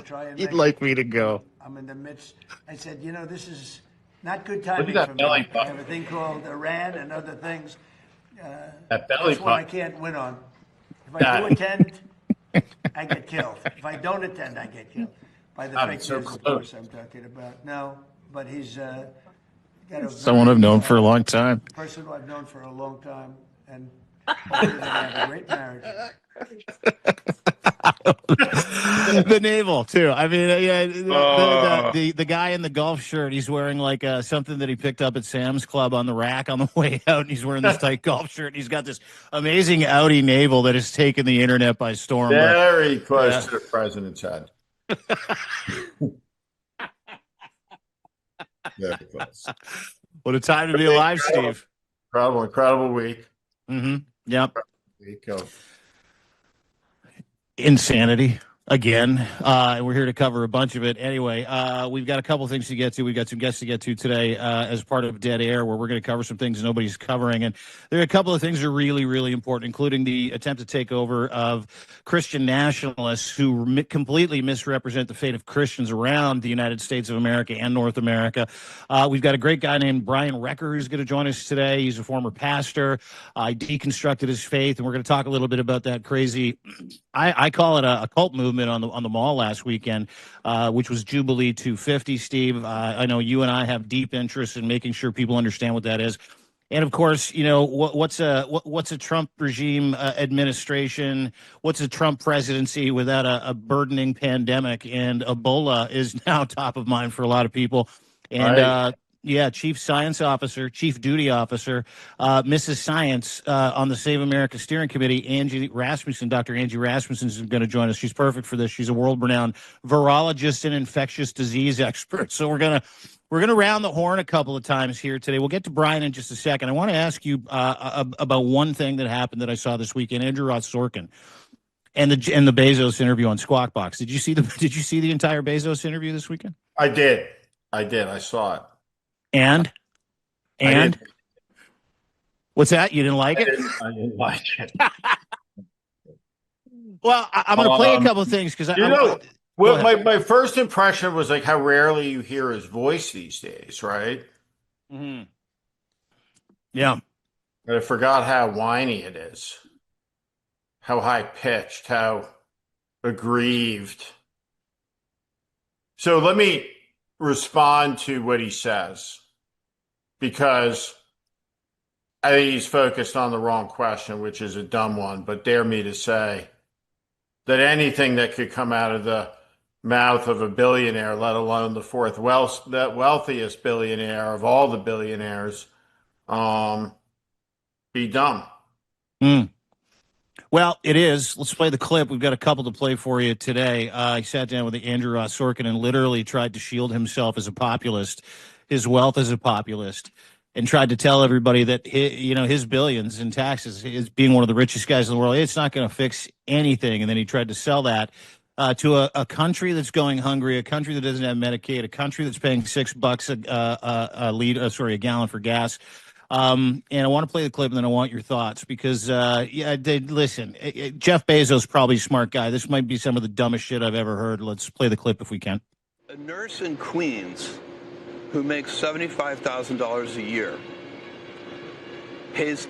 try and You'd make like it. me to go. I'm in the midst. I said, this is not good timing that for me. belly I button. have a thing called Iran and other things. That belly That's one I button. can't win on. If I do attend, I get killed. If I don't attend, I get killed. By the God, fake it's so news, of close. course, I'm talking about. No, but he's got a Someone very, I've known for a long time. person who I've known for a long time, and hopefully they're going to have a great marriage. The navel too. I mean, yeah, Oh. the guy in the golf shirt. He's wearing like something that he picked up at Sam's Club on the rack on the way out, and he's wearing this tight golf shirt. And he's got this amazing Audi navel that has taken the internet by storm. Very close to the president's head. Very close. What a time to be alive, Steve. Incredible week. Mm-hmm. Yep. Week of Insanity again. And we're here to cover a bunch of it. Anyway, we've got a couple things to get to. We've got some guests to get to today as part of Dead Air, where we're going to cover some things nobody's covering. And there are a couple of things that are really, really important, including the attempt to take over of Christian nationalists who completely misrepresent the fate of Christians around the United States of America and North America. We've got a great guy named Brian Recker who's going to join us today. He's a former pastor. I deconstructed his faith, and we're going to talk a little bit about that crazy, I call it a cult movement on the mall last weekend, which was Jubilee 250. Steve, I know you and I have deep interest in making sure people understand what that is. And of course, what's a Trump regime administration? What's a Trump presidency without a burdening pandemic? And Ebola is now top of mind for a lot of people. And right. Chief Science Officer, Chief Duty Officer, Mrs. Science on the Save America Steering Committee, Dr. Angie Rasmussen is going to join us. She's perfect for this. She's a world-renowned virologist and infectious disease expert. So we're gonna round the horn a couple of times here today. We'll get to Brian in just a second. I want to ask you about one thing that happened that I saw this weekend. Andrew Ross Sorkin and the Bezos interview on Squawk Box. Did you see the entire Bezos interview this weekend? I did. I saw it. And what's that? You didn't like it? I didn't like it. Well, I'm going to play a couple of things because my first impression was like how rarely you hear his voice these days, right? Mm-hmm. Yeah. But I forgot how whiny it is, how high pitched, how aggrieved. So let me respond to what he says, because I think he's focused on the wrong question, which is a dumb one, but dare me to say that anything that could come out of the mouth of a billionaire, let alone the wealthiest billionaire of all the billionaires, be dumb. Mm. Well, it is. Let's play the clip. We've got a couple to play for you today. I sat down with Andrew Ross Sorkin and literally tried to shield himself as a populist, his wealth as a populist, and tried to tell everybody that his billions in taxes, his being one of the richest guys in the world, it's not going to fix anything. And then he tried to sell that to a country that's going hungry, a country that doesn't have Medicaid, a country that's paying $6 a gallon for gas. And I want to play the clip, and then I want your thoughts because, listen, Jeff Bezos probably a smart guy. This might be some of the dumbest shit I've ever heard. Let's play the clip if we can. A nurse in Queens who makes $75,000 a year pays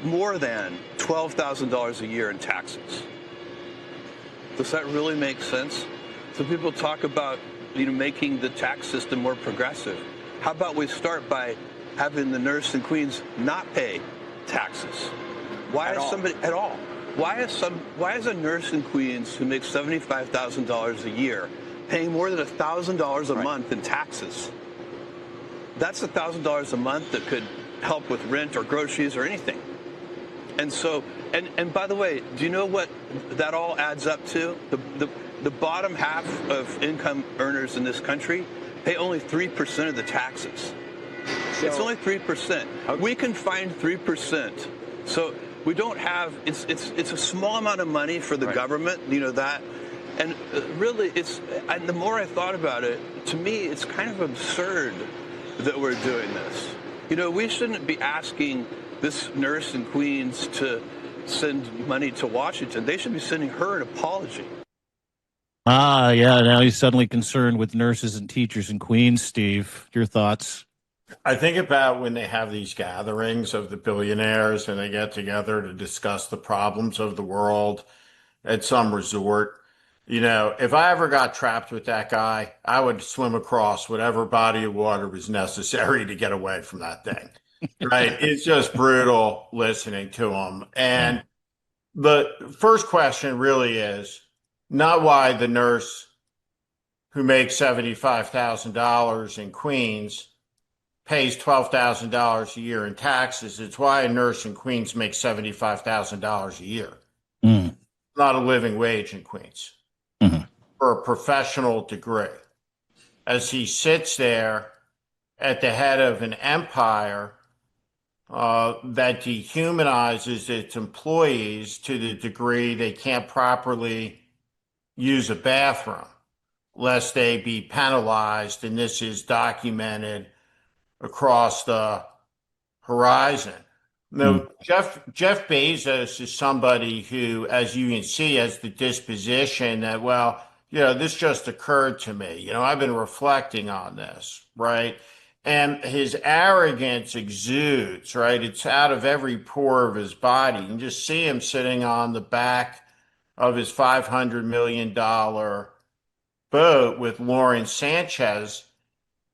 more than $12,000 a year in taxes. Does that really make sense? So people talk about, making the tax system more progressive. How about we start by having the nurse in Queens not pay taxes? Why is a nurse in Queens who makes $75,000 a year paying more than $1,000 a month in taxes? That's $1,000 a month that could help with rent or groceries or anything. And so, and by the way, do you know what that all adds up to? The bottom half of income earners in this country pay only 3% of the taxes. So, it's only 3%. We can find 3%. So we don't have, it's a small amount of money for the government, that. And really, and the more I thought about it, to me, it's kind of absurd that we're doing this. We shouldn't be asking this nurse in Queens to send money to Washington. They should be sending her an apology. Yeah. Now he's suddenly concerned with nurses and teachers in Queens. Steve, your thoughts? I think about when they have these gatherings of the billionaires and they get together to discuss the problems of the world at some resort. You know, if I ever got trapped with that guy, I would swim across whatever body of water was necessary to get away from that thing. Right? It's just brutal listening to him. Yeah. And the first question really is not why the nurse who makes $75,000 in Queens pays $12,000 a year in taxes. It's why a nurse in Queens makes $75,000 a year. Mm. Not a living wage in Queens Mhm. for a professional degree. As he sits there at the head of an empire that dehumanizes its employees to the degree they can't properly use a bathroom, lest they be penalized. And this is documented across the horizon. Mm. No, Jeff Bezos is somebody who, as you can see, has the disposition that, well, you know, this just occurred to me. You know, I've been reflecting on this, right? And his arrogance exudes, right? It's out of every pore of his body. You can just see him sitting on the back of his $500 million boat with Lauren Sanchez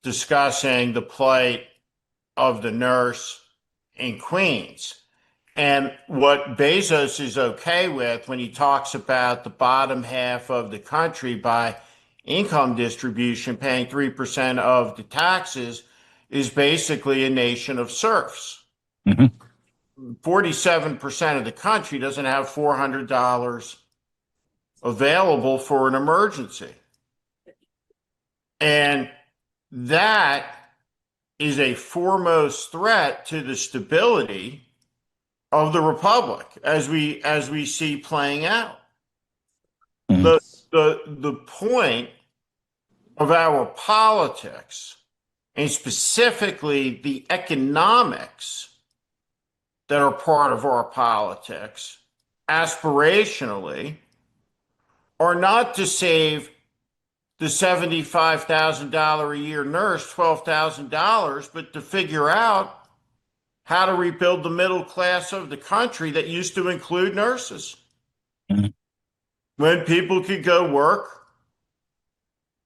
discussing the plight of the nurse in Queens. And what Bezos is okay with when he talks about the bottom half of the country by income distribution paying 3% of the taxes is basically a nation of serfs. Mhm. 47% of the country doesn't have $400 available for an emergency. And that is a foremost threat to the stability of the republic as we see playing out. Mhm. The point of our politics, and specifically the economics that are part of our politics, aspirationally, are not to save the $75,000 a year nurse $12,000, but to figure out how to rebuild the middle class of the country that used to include nurses. Mhm. When people could go work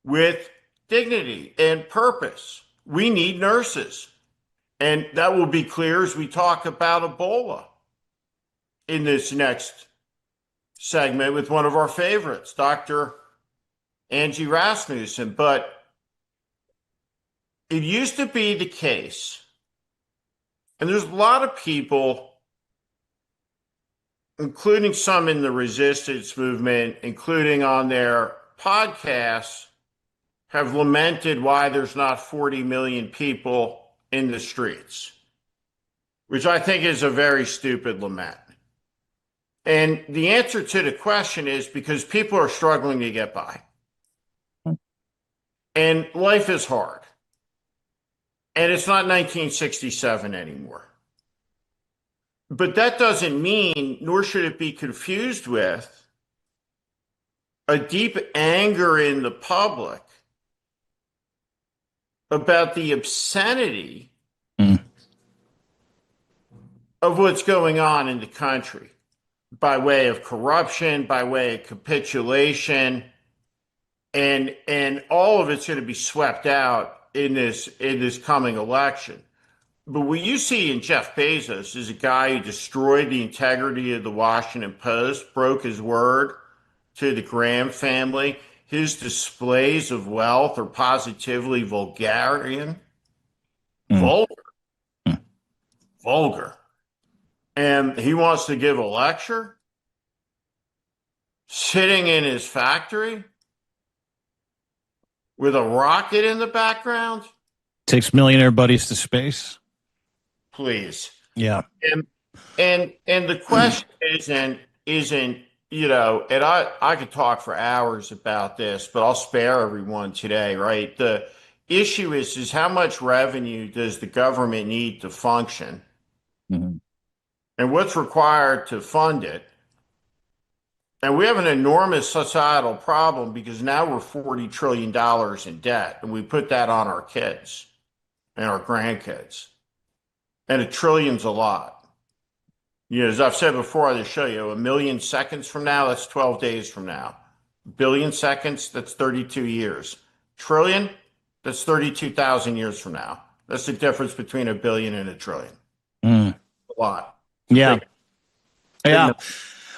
with dignity and purpose. We need nurses. And that will be clear as we talk about Ebola in this next segment with one of our favorites, Dr. Angie Rasmussen. But it used to be the case, and there's a lot of people, including some in the resistance movement, including on their podcasts, have lamented why there's not 40 million people in the streets, which I think is a very stupid lament. And the answer to the question is because people are struggling to get by. And life is hard. And it's not 1967 anymore. But that doesn't mean, nor should it be confused with, a deep anger in the public about the obscenity Mm. of what's going on in the country by way of corruption, by way of capitulation, and all of it's going to be swept out in this coming election. But what you see in Jeff Bezos is a guy who destroyed the integrity of the Washington Post, broke his word to the Graham family. His displays of wealth are positively vulgarian, Mm. vulgar, Mm. vulgar. And he wants to give a lecture sitting in his factory with a rocket in the background. Takes millionaire buddies to space. Please. Yeah. And the question isn't you know, and I could talk for hours about this, but I'll spare everyone today, right? The issue is how much revenue does the government need to function, Mhm. and what's required to fund it, And we have an enormous societal problem because now we're $40 trillion in debt, and we put that on our kids and our grandkids. And a trillion's a lot. You know, as I've said before on the show, you know, 1,000,000 seconds from now, that's 12 days from now. Billion seconds, that's 32 years. Trillion, that's 32,000 years from now. That's the difference between a billion and a trillion. Mm. A lot. Yeah. Big Yeah. number.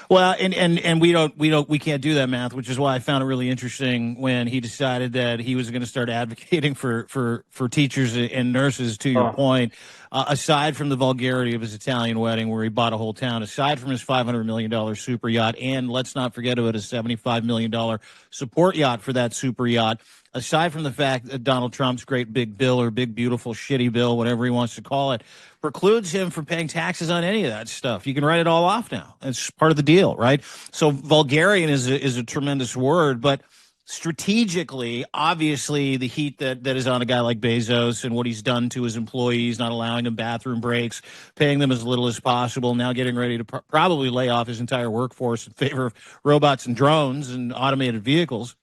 Well, and we can't do that math, which is why I found it really interesting when he decided that he was going to start advocating for teachers and nurses. To your point, aside from the vulgarity of his Italian wedding, where he bought a whole town, aside from his $500 million super yacht, and let's not forget about his $75 million support yacht for that super yacht. Aside from the fact that Donald Trump's great big bill, or big beautiful shitty bill, whatever he wants to call it, precludes him from paying taxes on any of that stuff. You can write it all off now. It's part of the deal, right? So vulgarian is a tremendous word, but strategically, obviously, the heat that is on a guy like Bezos and what he's done to his employees, not allowing them bathroom breaks, paying them as little as possible, now getting ready to probably lay off his entire workforce in favor of robots and drones and automated vehicles.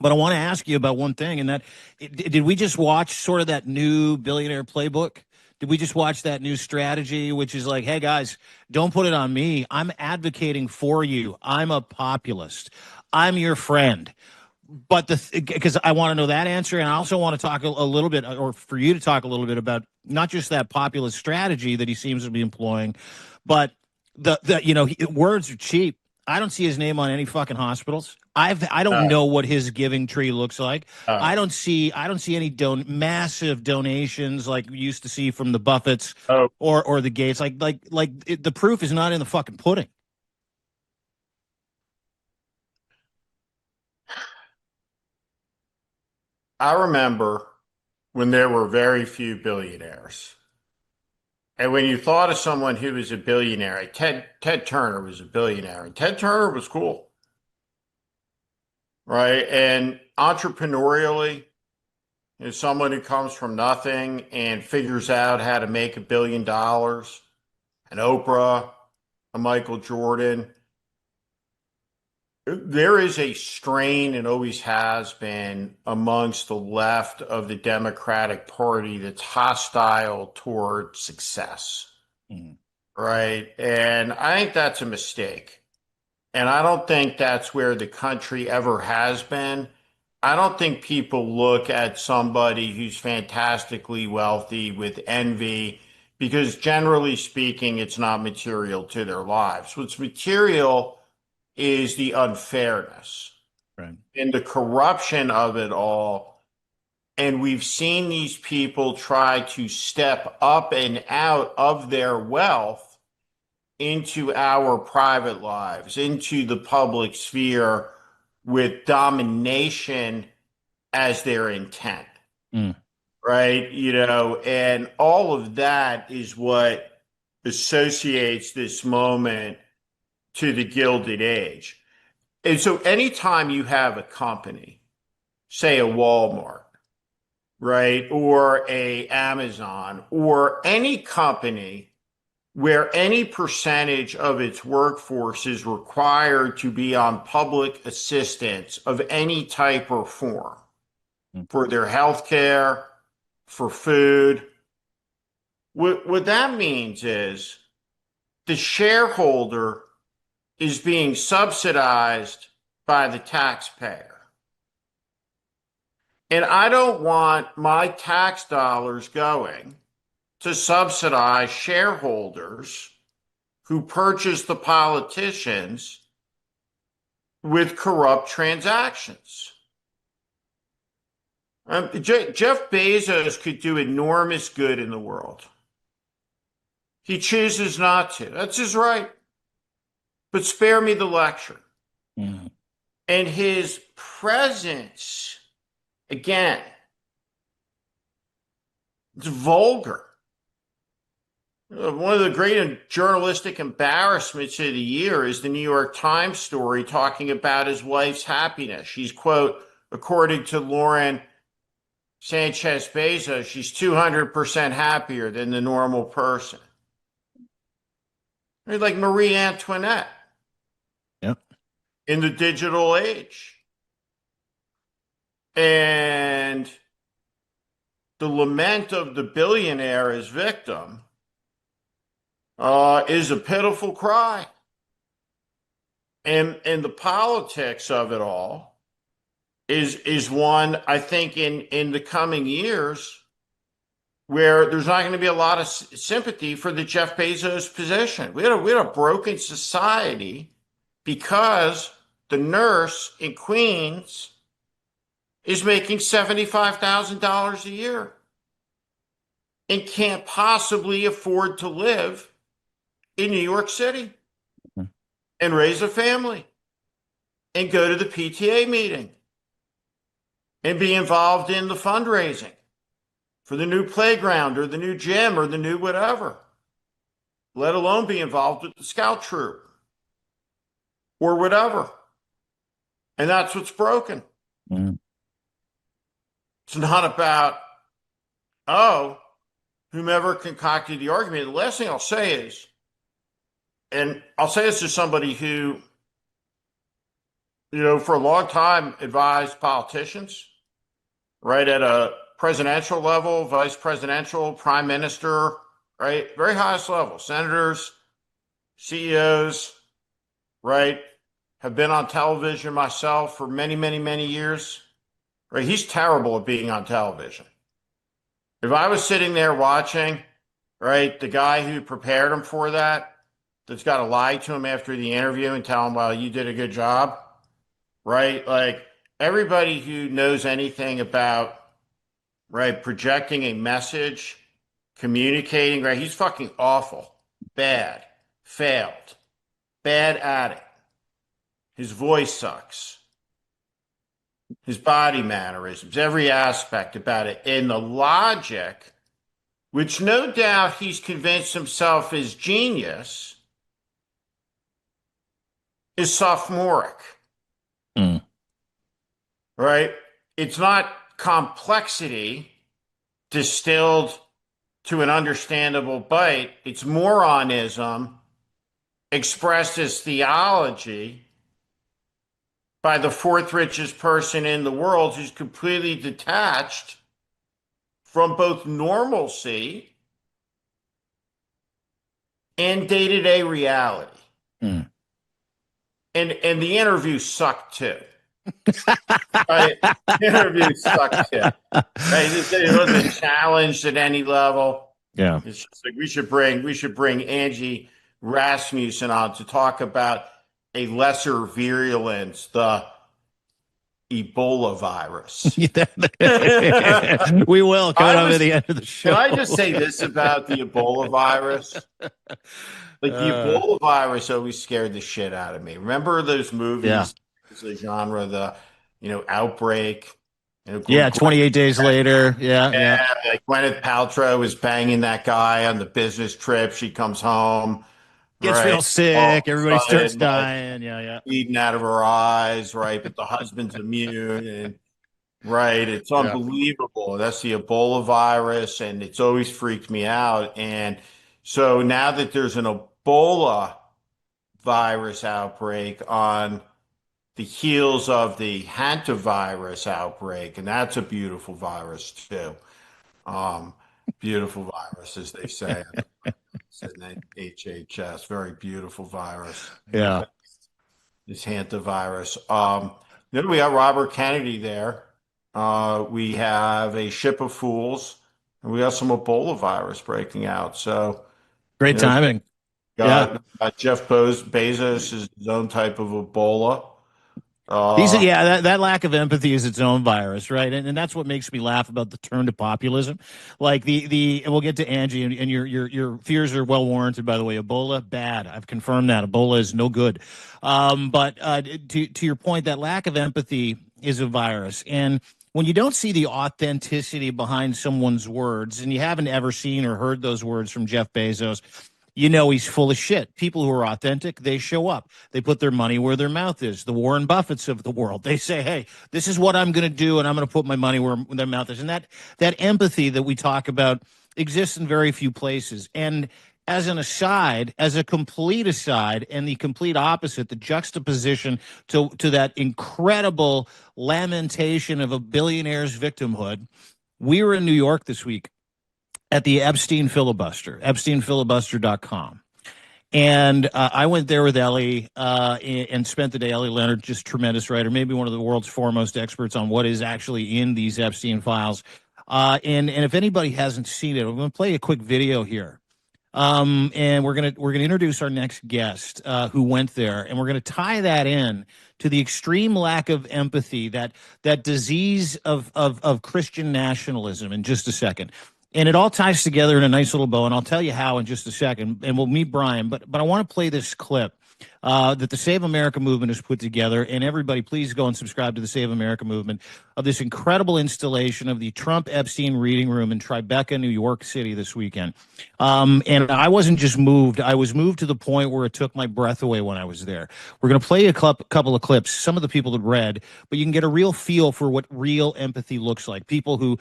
But I want to ask you about one thing, and that did we just watch sort of that new billionaire playbook? Did we just watch that new strategy, which is like, hey, guys, don't put it on me. I'm advocating for you. I'm a populist. I'm your friend. But because I want to know that answer, and I also want to talk a little bit, or for you to talk a little bit about not just that populist strategy that he seems to be employing, but words are cheap. I don't see his name on any fucking hospitals. I don't know what his giving tree looks like. I don't see any massive donations like we used to see from the Buffetts or the Gates. The proof is not in the fucking pudding. I remember when there were very few billionaires. And when you thought of someone who was a billionaire, Ted Turner was a billionaire, and Ted Turner was cool, right? And entrepreneurially, is someone who comes from nothing and figures out how to make $1 billion, an Oprah, a Michael Jordan. There is a strain, and always has been, amongst the left of the Democratic Party that's hostile toward success, right? And I think that's a mistake. And I don't think that's where the country ever has been. I don't think people look at somebody who's fantastically wealthy with envy, because generally speaking, it's not material to their lives. What's material is the unfairness, right, and the corruption of it all. And we've seen these people try to step up and out of their wealth into our private lives, into the public sphere, with domination as their intent, right? You know, and all of that is what associates this moment to the Gilded Age. And so anytime you have a company, say a Walmart, right, or a Amazon, or any company where any percentage of its workforce is required to be on public assistance of any type or form for their health care, for food, what that means is the shareholder is being subsidized by the taxpayer. And I don't want my tax dollars going to subsidize shareholders who purchase the politicians with corrupt transactions. Jeff Bezos could do enormous good in the world. He chooses not to. That's his right. But spare me the lecture. And his presence, again, it's vulgar. One of the great journalistic embarrassments of the year is the New York Times story talking about his wife's happiness. She's, quote, according to Lauren Sanchez Bezos, she's 200% happier than the normal person. Like Marie Antoinette. Yep. in the digital age. And the lament of the billionaire as victim is a pitiful cry. And the politics of it all is one, I think, in the coming years where there's not going to be a lot of sympathy for the Jeff Bezos position. We had a broken society because the nurse in Queens is making $75,000 a year and can't possibly afford to live in New York City and raise a family and go to the PTA meeting and be involved in the fundraising for the new playground or the new gym or the new whatever, let alone be involved with the scout troop or whatever. And that's what's broken. Mm. It's not about, oh, whomever concocted the argument. The last thing I'll say is, and I'll say this to somebody who, for a long time advised politicians, right, at a presidential level, vice presidential, prime minister, right, very highest level, senators, CEOs, right, have been on television myself for many, many, many years, right? He's terrible at being on television. If I was sitting there watching, right, the guy who prepared him for that's got to lie to him after the interview and tell him, well, you did a good job, right? Like everybody who knows anything about, right, projecting a message, communicating, right, he's fucking awful, bad, failed, bad at it. His voice sucks. His body mannerisms, every aspect about it. And the logic, which no doubt he's convinced himself is genius, is sophomoric. Mm. Right? It's not complexity distilled to an understandable bite. It's moronism expressed as theology by the fourth richest person in the world who's completely detached from both normalcy and day-to-day reality. Mm. And the interview sucked too. Right? The interview sucked too. Right? It wasn't challenged at any level. Yeah. It's just like we should bring Angie Rasmussen on to talk about a lesser virulence, the Ebola virus. We will coming up at the end of the show. Can I just say this about the Ebola virus? Like the Ebola virus always scared the shit out of me. Remember those movies? Yeah. The genre, the outbreak. 28 days later. Yeah. Like Gwyneth Paltrow was banging that guy on the business trip. She comes home, gets real sick. Everybody starts dying. Yeah. Bleeding out of her eyes, right? But the husband's immune, and right, it's unbelievable. That's the Ebola virus, and it's always freaked me out. And so now that there's an Ebola virus outbreak on the heels of the hantavirus outbreak, and that's a beautiful virus too. Beautiful virus, as they say. HHS, very beautiful virus. Yeah. This hantavirus. Then we got Robert Kennedy there. We have a ship of fools, and we got some Ebola virus breaking out. So great timing. Got Jeff Bezos is his own type of Ebola. That lack of empathy is its own virus, right? And that's what makes me laugh about the turn to populism. Like and we'll get to Angie, and your fears are well warranted, by the way. Ebola, bad. I've confirmed that. Ebola is no good. But to your point, that lack of empathy is a virus. And when you don't see the authenticity behind someone's words, and you haven't ever seen or heard those words from Jeff Bezos, he's full of shit. People who are authentic, they show up. They put their money where their mouth is. The Warren Buffetts of the world. They say, hey, this is what I'm going to do, and I'm going to put my money where their mouth is. And that empathy that we talk about exists in very few places. And as an aside, as a complete aside, and the complete opposite, the juxtaposition to that incredible lamentation of a billionaire's victimhood, we were in New York this week at the Epstein filibuster, epsteinfilibuster.com. And I went there with Ellie and spent the day. Ellie Leonard, just tremendous writer, maybe one of the world's foremost experts on what is actually in these Epstein files. And if anybody hasn't seen it, I'm going to play a quick video here. And we're gonna introduce our next guest who went there, and we're gonna tie that in to the extreme lack of empathy, that disease of Christian nationalism, in just a second. And it all ties together in a nice little bow, and I'll tell you how in just a second. And we'll meet Brian, but I want to play this clip that the Save America movement has put together. And everybody, please go and subscribe to the Save America movement, of this incredible installation of the Trump Epstein Reading Room in Tribeca, New York City this weekend. And I wasn't just moved. I was moved to the point where it took my breath away when I was there. We're going to play a couple of clips, some of the people that read, but you can get a real feel for what real empathy looks like. People who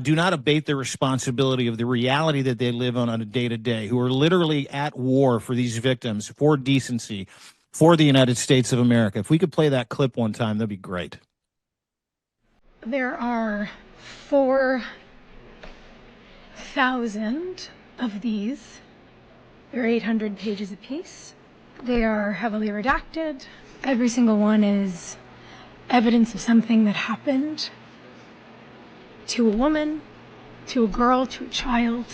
do not abate their responsibility of the reality that they live on a day-to-day, who are literally at war for these victims, for decency, for the United States of America. If we could play that clip one time, that'd be great. There are 4,000 of these. They're 800 pages apiece. They are heavily redacted. Every single one is evidence of something that happened to a woman, to a girl, to a child.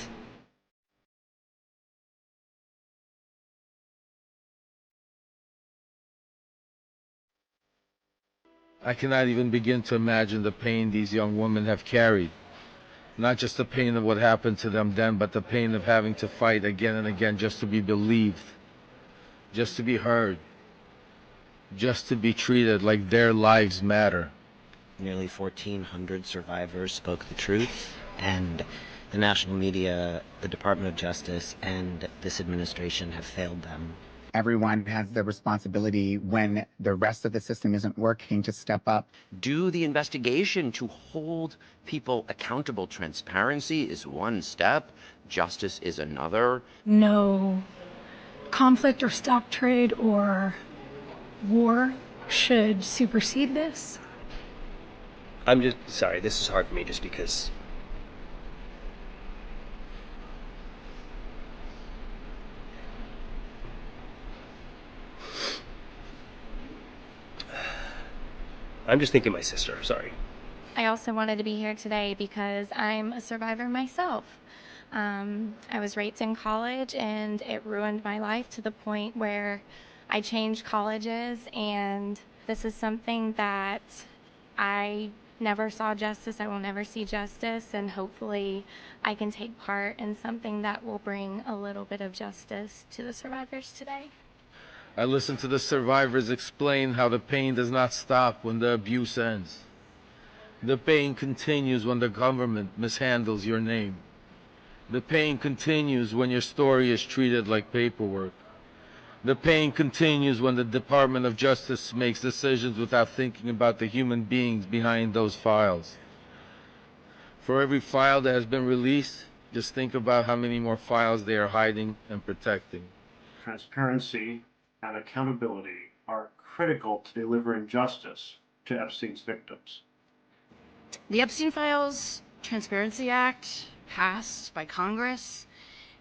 I cannot even begin to imagine the pain these young women have carried. Not just the pain of what happened to them then, but the pain of having to fight again and again just to be believed, just to be heard, just to be treated like their lives matter. Nearly 1,400 survivors spoke the truth, and the national media, the Department of Justice, and this administration have failed them. Everyone has the responsibility, when the rest of the system isn't working, to step up. Do the investigation to hold people accountable. Transparency is one step, justice is another. No conflict or stock trade or war should supersede this. I'm just sorry, this is hard for me just because I'm just thinking my sister, sorry. I also wanted to be here today because I'm a survivor myself. I was raped in college and it ruined my life to the point where I changed colleges, and this is something that I never saw justice. I will never see justice, and hopefully I can take part in something that will bring a little bit of justice to the survivors today. I listened to the survivors explain how the pain does not stop when the abuse ends. The pain continues when the government mishandles your name. The pain continues when your story is treated like paperwork. The pain continues when the Department of Justice makes decisions without thinking about the human beings behind those files. For every file that has been released, just think about how many more files they are hiding and protecting. Transparency and accountability are critical to delivering justice to Epstein's victims. The Epstein Files Transparency Act, passed by Congress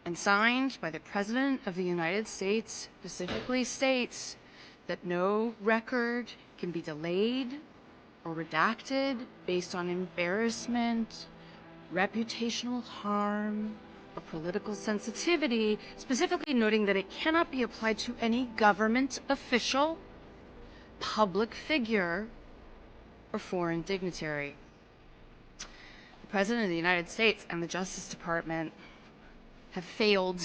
and signed by the President of the United States, specifically states that no record can be delayed or redacted based on embarrassment, reputational harm, or political sensitivity, specifically noting that it cannot be applied to any government official, public figure, or foreign dignitary. The President of the United States and the Justice Department have failed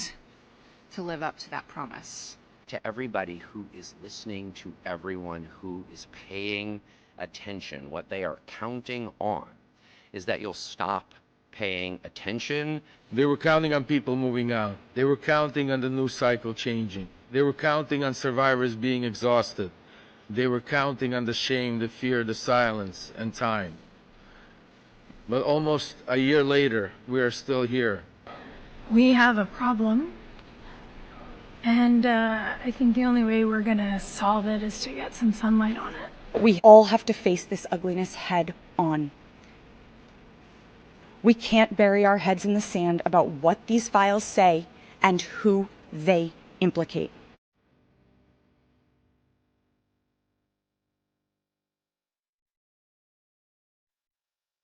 to live up to that promise. To everybody who is listening, to everyone who is paying attention, what they are counting on is that you'll stop paying attention. They were counting on people moving out. They were counting on the news cycle changing. They were counting on survivors being exhausted. They were counting on the shame, the fear, the silence, and time. But almost a year later, we are still here. We have a problem And I think the only way we're going to solve it is to get some sunlight on it. We all have to face this ugliness head on. We can't bury our heads in the sand about what these files say and who they implicate.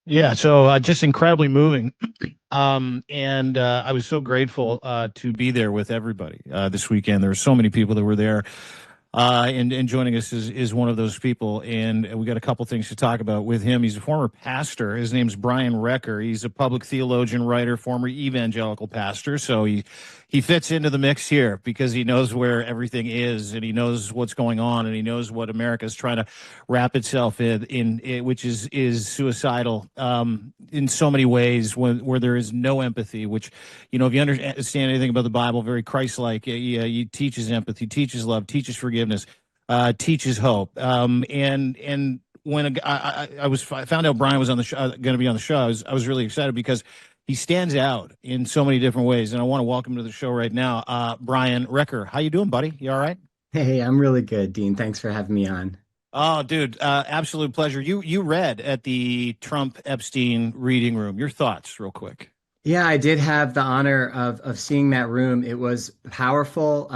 Yeah, so just incredibly moving. And I was so grateful to be there with everybody this weekend. There were so many people that were there. And joining us is one of those people, and we got a couple things to talk about with him. He's a former pastor. His name's Brian Recker. He's a public theologian, writer, former evangelical pastor. So he fits into the mix here because he knows where everything is, and he knows what's going on, and he knows what America is trying to wrap itself in which is suicidal in so many ways, where there is no empathy. Which, if you understand anything about the Bible, very Christ-like. He teaches empathy, teaches love, teaches forgiveness, teaches hope. And when I found out Brian was on the show, going to be on the show, I was really excited because he stands out in so many different ways, and I want to welcome him to the show right now. Brian Recker, how you doing, buddy? You all right? Hey, I'm really good, Dean. Thanks for having me on. Oh, dude, absolute pleasure. You read at the Trump Epstein reading room. Your thoughts, real quick. Yeah, I did have the honor of seeing that room. It was powerful,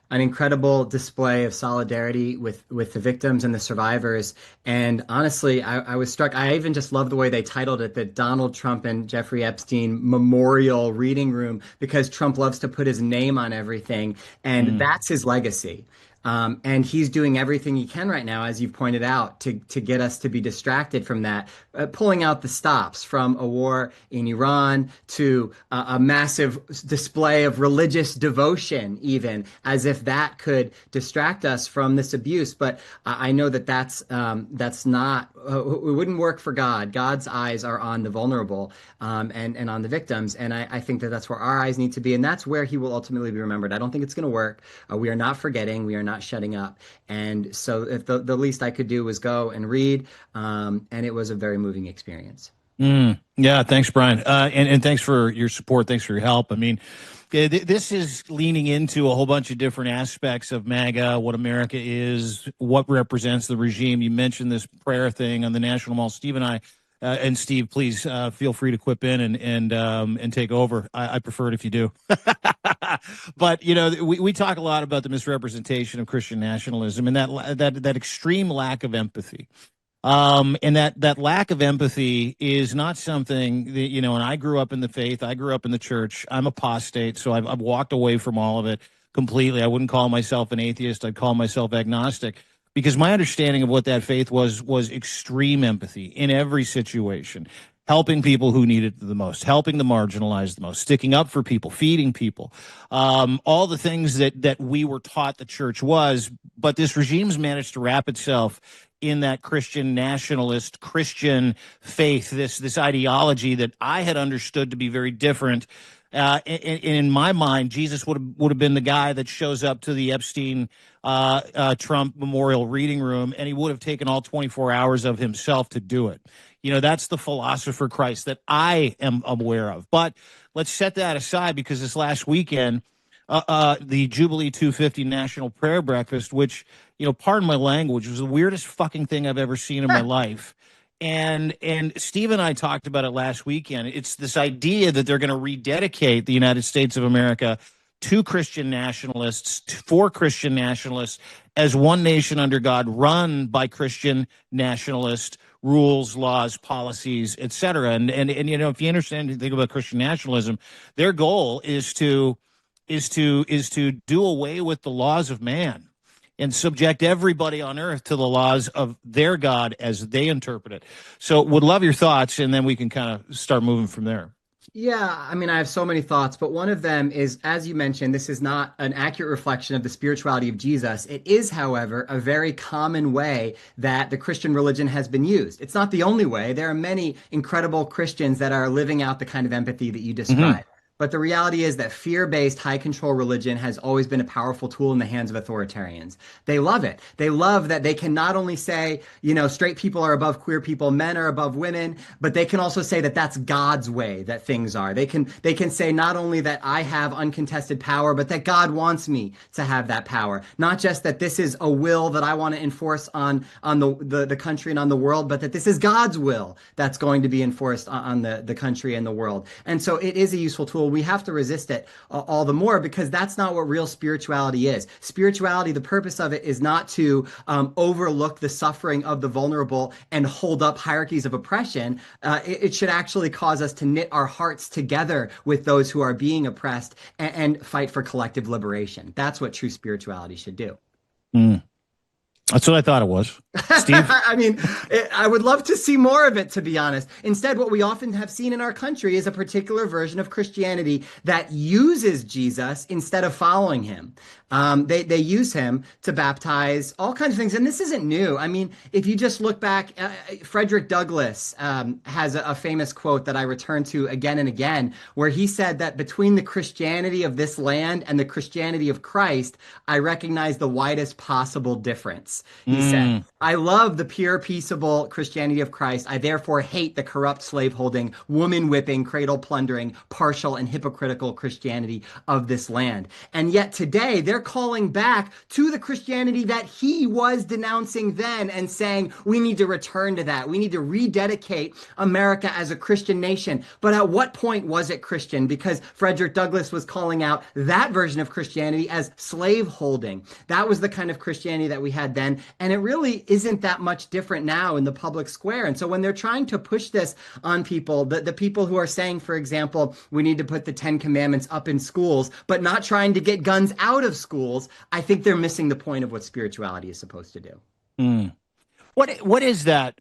an incredible display of solidarity with the victims and the survivors. And honestly, I was struck. I even just love the way they titled it, the Donald Trump and Jeffrey Epstein Memorial Reading Room, because Trump loves to put his name on everything, and that's his legacy. And he's doing everything he can right now, as you've pointed out, to get us to be distracted from that, pulling out the stops from a war in Iran to a massive display of religious devotion, even as if that could distract us from this abuse. But I know that's not, it wouldn't work for God. God's eyes are on the vulnerable and on the victims. And I think that's where our eyes need to be. And that's where he will ultimately be remembered. I don't think it's going to work. We are not forgetting. We are not shutting up. And so if the least I could do was go and read, and it was a very moving experience. Yeah, thanks, Brian. And thanks for your support. Thanks for your help. I mean, this is leaning into a whole bunch of different aspects of MAGA, what America is, what represents the regime. You mentioned this prayer thing on the National Mall. Steve and I, and Steve, please feel free to quip in and take over. I prefer it if you do. But we talk a lot about the misrepresentation of Christian nationalism and that extreme lack of empathy. And that lack of empathy is not something that, and I grew up in the faith. I grew up in the church. I'm apostate, so I've walked away from all of it completely. I wouldn't call myself an atheist. I'd call myself agnostic, because my understanding of what that faith was extreme empathy in every situation, helping people who needed it the most, helping the marginalized the most, sticking up for people, feeding people, all the things that we were taught the church was. But this regime's managed to wrap itself in that Christian nationalist Christian faith, this ideology that I had understood to be very different. In my mind, Jesus would have been the guy that shows up to the Epstein Trump Memorial Reading Room, and he would have taken all 24 hours of himself to do it. That's the philosopher Christ that I am aware of. But let's set that aside, because this last weekend, the Jubilee 250 National Prayer Breakfast, which, pardon my language, was the weirdest fucking thing I've ever seen in my life. And Steve and I talked about it last weekend. It's this idea that they're going to rededicate the United States of America to Christian nationalists, for Christian nationalists, as one nation under God, run by Christian nationalists, rules, laws, policies, etc. And if you understand anything about Christian nationalism, their goal is to do away with the laws of man and subject everybody on earth to the laws of their God as they interpret it. So would love your thoughts, and then we can kind of start moving from there. Yeah, I mean, I have so many thoughts, but one of them is, as you mentioned, this is not an accurate reflection of the spirituality of Jesus. It is, however, a very common way that the Christian religion has been used. It's not the only way. There are many incredible Christians that are living out the kind of empathy that you described. But the reality is that fear-based high control religion has always been a powerful tool in the hands of authoritarians. They love it. They love that they can not only say, straight people are above queer people, men are above women, but they can also say that that's God's way that things are. They can say not only that I have uncontested power, but that God wants me to have that power. Not just that this is a will that I want to enforce on the country and on the world, but that this is God's will that's going to be enforced on the country and the world. And so it is a useful tool. We have to resist it all the more because that's not what real spirituality is. Spirituality, the purpose of it is not to overlook the suffering of the vulnerable and hold up hierarchies of oppression. It should actually cause us to knit our hearts together with those who are being oppressed and fight for collective liberation. That's what true spirituality should do. Mm. That's what I thought it was. Steve? I mean, I would love to see more of it, to be honest. Instead, what we often have seen in our country is a particular version of Christianity that uses Jesus instead of following him. They use him to baptize all kinds of things. And this isn't new. I mean, if you just look back, Frederick Douglass has a famous quote that I return to again and again, where he said that between the Christianity of this land and the Christianity of Christ, I recognize the widest possible difference. He said, I love the pure, peaceable Christianity of Christ. I therefore hate the corrupt, slave-holding, woman-whipping, cradle-plundering, partial, and hypocritical Christianity of this land. And yet today, they're calling back to the Christianity that he was denouncing then and saying, we need to return to that. We need to rededicate America as a Christian nation. But at what point was it Christian? Because Frederick Douglass was calling out that version of Christianity as slave-holding. That was the kind of Christianity that we had then. And it really isn't that much different now in the public square. And so when they're trying to push this on people, the people who are saying, for example, we need to put the 10 Commandments up in schools, but not trying to get guns out of schools, I think they're missing the point of what spirituality is supposed to do. Mm. What is that?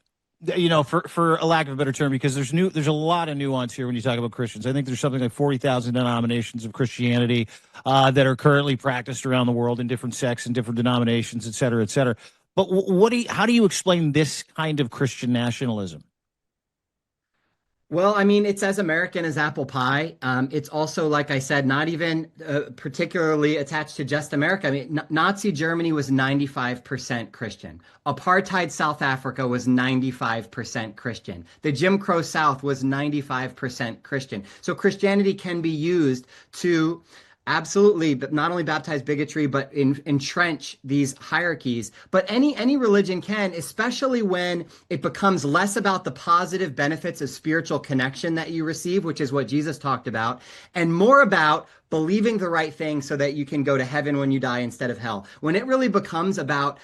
For a lack of a better term, because there's a lot of nuance here when you talk about Christians. I think there's something like 40,000 denominations of Christianity that are currently practiced around the world in different sects and different denominations, et cetera, et cetera. But how do you explain this kind of Christian nationalism? Well, I mean, it's as American as apple pie. It's also, like I said, not even particularly attached to just America. I mean, Nazi Germany was 95% Christian. Apartheid South Africa was 95% Christian. The Jim Crow South was 95% Christian. So Christianity can be used to absolutely, but not only baptize bigotry, but entrench these hierarchies. But any religion can, especially when it becomes less about the positive benefits of spiritual connection that you receive, which is what Jesus talked about, and more about believing the right thing so that you can go to heaven when you die instead of hell. When it really becomes about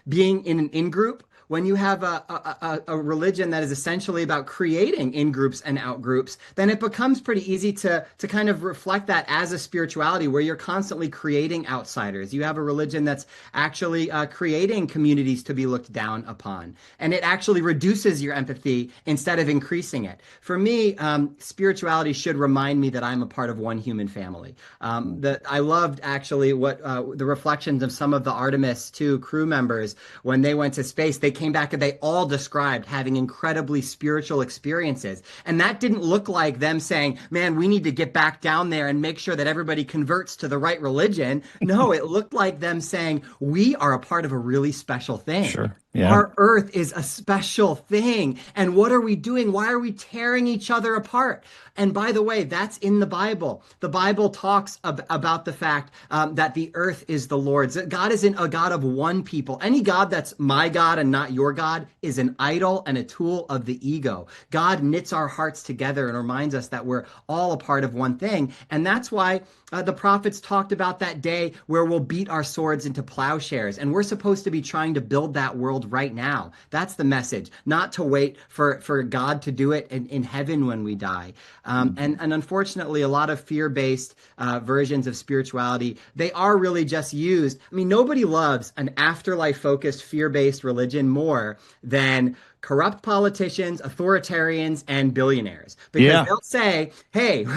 being in an in-group, when you have a religion that is essentially about creating in-groups and out-groups, then it becomes pretty easy to kind of reflect that as a spirituality where you're constantly creating outsiders. You have a religion that's actually creating communities to be looked down upon. And it actually reduces your empathy instead of increasing it. For me, spirituality should remind me that I'm a part of one human family. I loved actually what the reflections of some of the Artemis II crew members when they went to space. They came back and they all described having incredibly spiritual experiences. And that didn't look like them saying, man, we need to get back down there and make sure that everybody converts to the right religion. No, it looked like them saying, we are a part of a really special thing. Sure. Yeah. Our earth is a special thing. And what are we doing? Why are we tearing each other apart? And by the way, that's in the Bible. The Bible talks about the fact that the earth is the Lord's. God isn't a God of one people. Any God that's my God and not your God is an idol and a tool of the ego. God knits our hearts together and reminds us that we're all a part of one thing. And that's why the prophets talked about that day where we'll beat our swords into plowshares. And we're supposed to be trying to build that world right now. That's the message, not to wait for God to do it in heaven when we die. And unfortunately, a lot of fear-based versions of spirituality, they are really just used. I mean, nobody loves an afterlife-focused, fear-based religion more than corrupt politicians, authoritarians, and billionaires. Because they'll say, hey,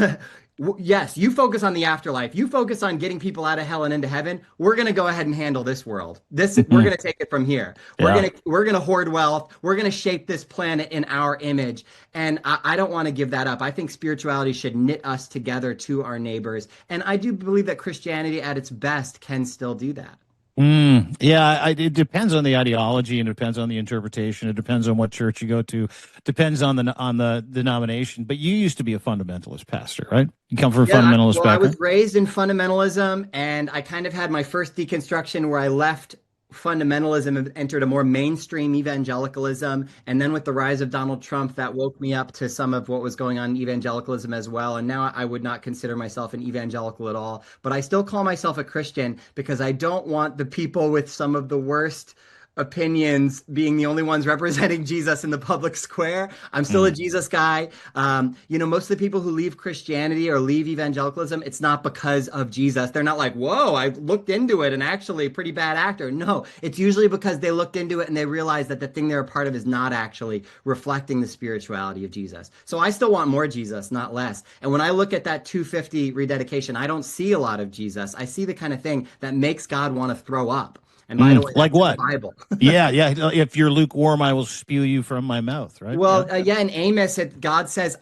Yes, you focus on the afterlife. You focus on getting people out of hell and into heaven. We're going to go ahead and handle this world. We're going to take it from here. Yeah. We're going to hoard wealth. We're going to shape this planet in our image. And I don't want to give that up. I think spirituality should knit us together to our neighbors. And I do believe that Christianity at its best can still do that. Yeah, it depends on the ideology and it depends on the interpretation. It depends on what church you go to. Depends on the denomination. But you used to be a fundamentalist pastor, right? You come from a fundamentalist Well, I was background. raised in fundamentalism, and I kind of had my first deconstruction where I left fundamentalism and entered a more mainstream evangelicalism. And then with the rise of Donald Trump, that woke me up to some of what was going on in evangelicalism as well. And now I would not consider myself an evangelical at all, but I still call myself a Christian because I don't want the people with some of the worst opinions being the only ones representing Jesus in the public square. I'm still a Jesus guy. Most of the people who leave Christianity or leave evangelicalism, it's not because of Jesus. They're not like, whoa, I looked into it and actually a pretty bad actor. No, it's usually because they looked into it and they realized that the thing they're a part of is not actually reflecting the spirituality of Jesus. So I still want more Jesus, not less. And when I look at that 250 rededication, I don't see a lot of Jesus. I see the kind of thing that makes God want to throw up. And by the way, Like that's in what? the Bible. Yeah. If you're lukewarm, I will spew you from my mouth, right? Well, in Amos, God says,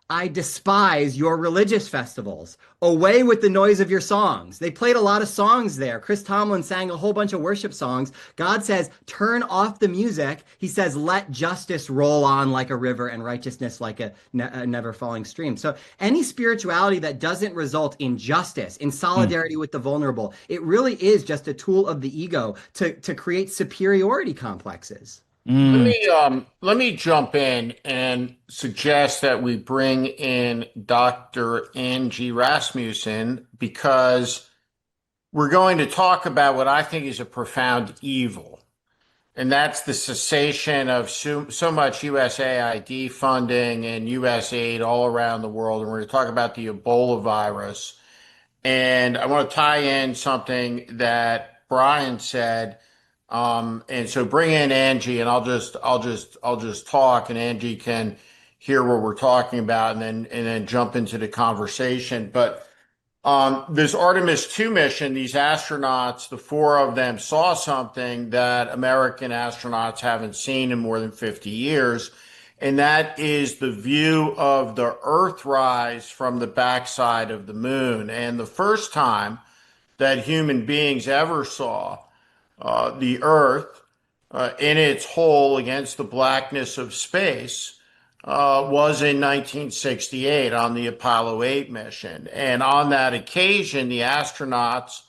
I despise your religious festivals. Away with the noise of your songs. They played a lot of songs there. Chris Tomlin sang a whole bunch of worship songs. God says, turn off the music. He says, let justice roll on like a river and righteousness like a never falling stream. So any spirituality that doesn't result in justice, in solidarity with the vulnerable, it really is just a tool of the ego to create superiority complexes. Let me jump in and suggest that we bring in Dr. Angie Rasmussen because we're going to talk about what I think is a profound evil, and that's the cessation of so much USAID funding and US aid all around the world. And we're going to talk about the Ebola virus. And I want to tie in something that Brian said. And so bring in Angie, and I'll just talk, and Angie can hear what we're talking about, and then jump into the conversation. But this Artemis 2 mission, these astronauts, the four of them saw something that American astronauts haven't seen in more than 50 years. And that is the view of the Earthrise from the backside of the moon. And the first time that human beings ever saw the Earth in its whole against the blackness of space was in 1968 on the Apollo 8 mission. And on that occasion, the astronauts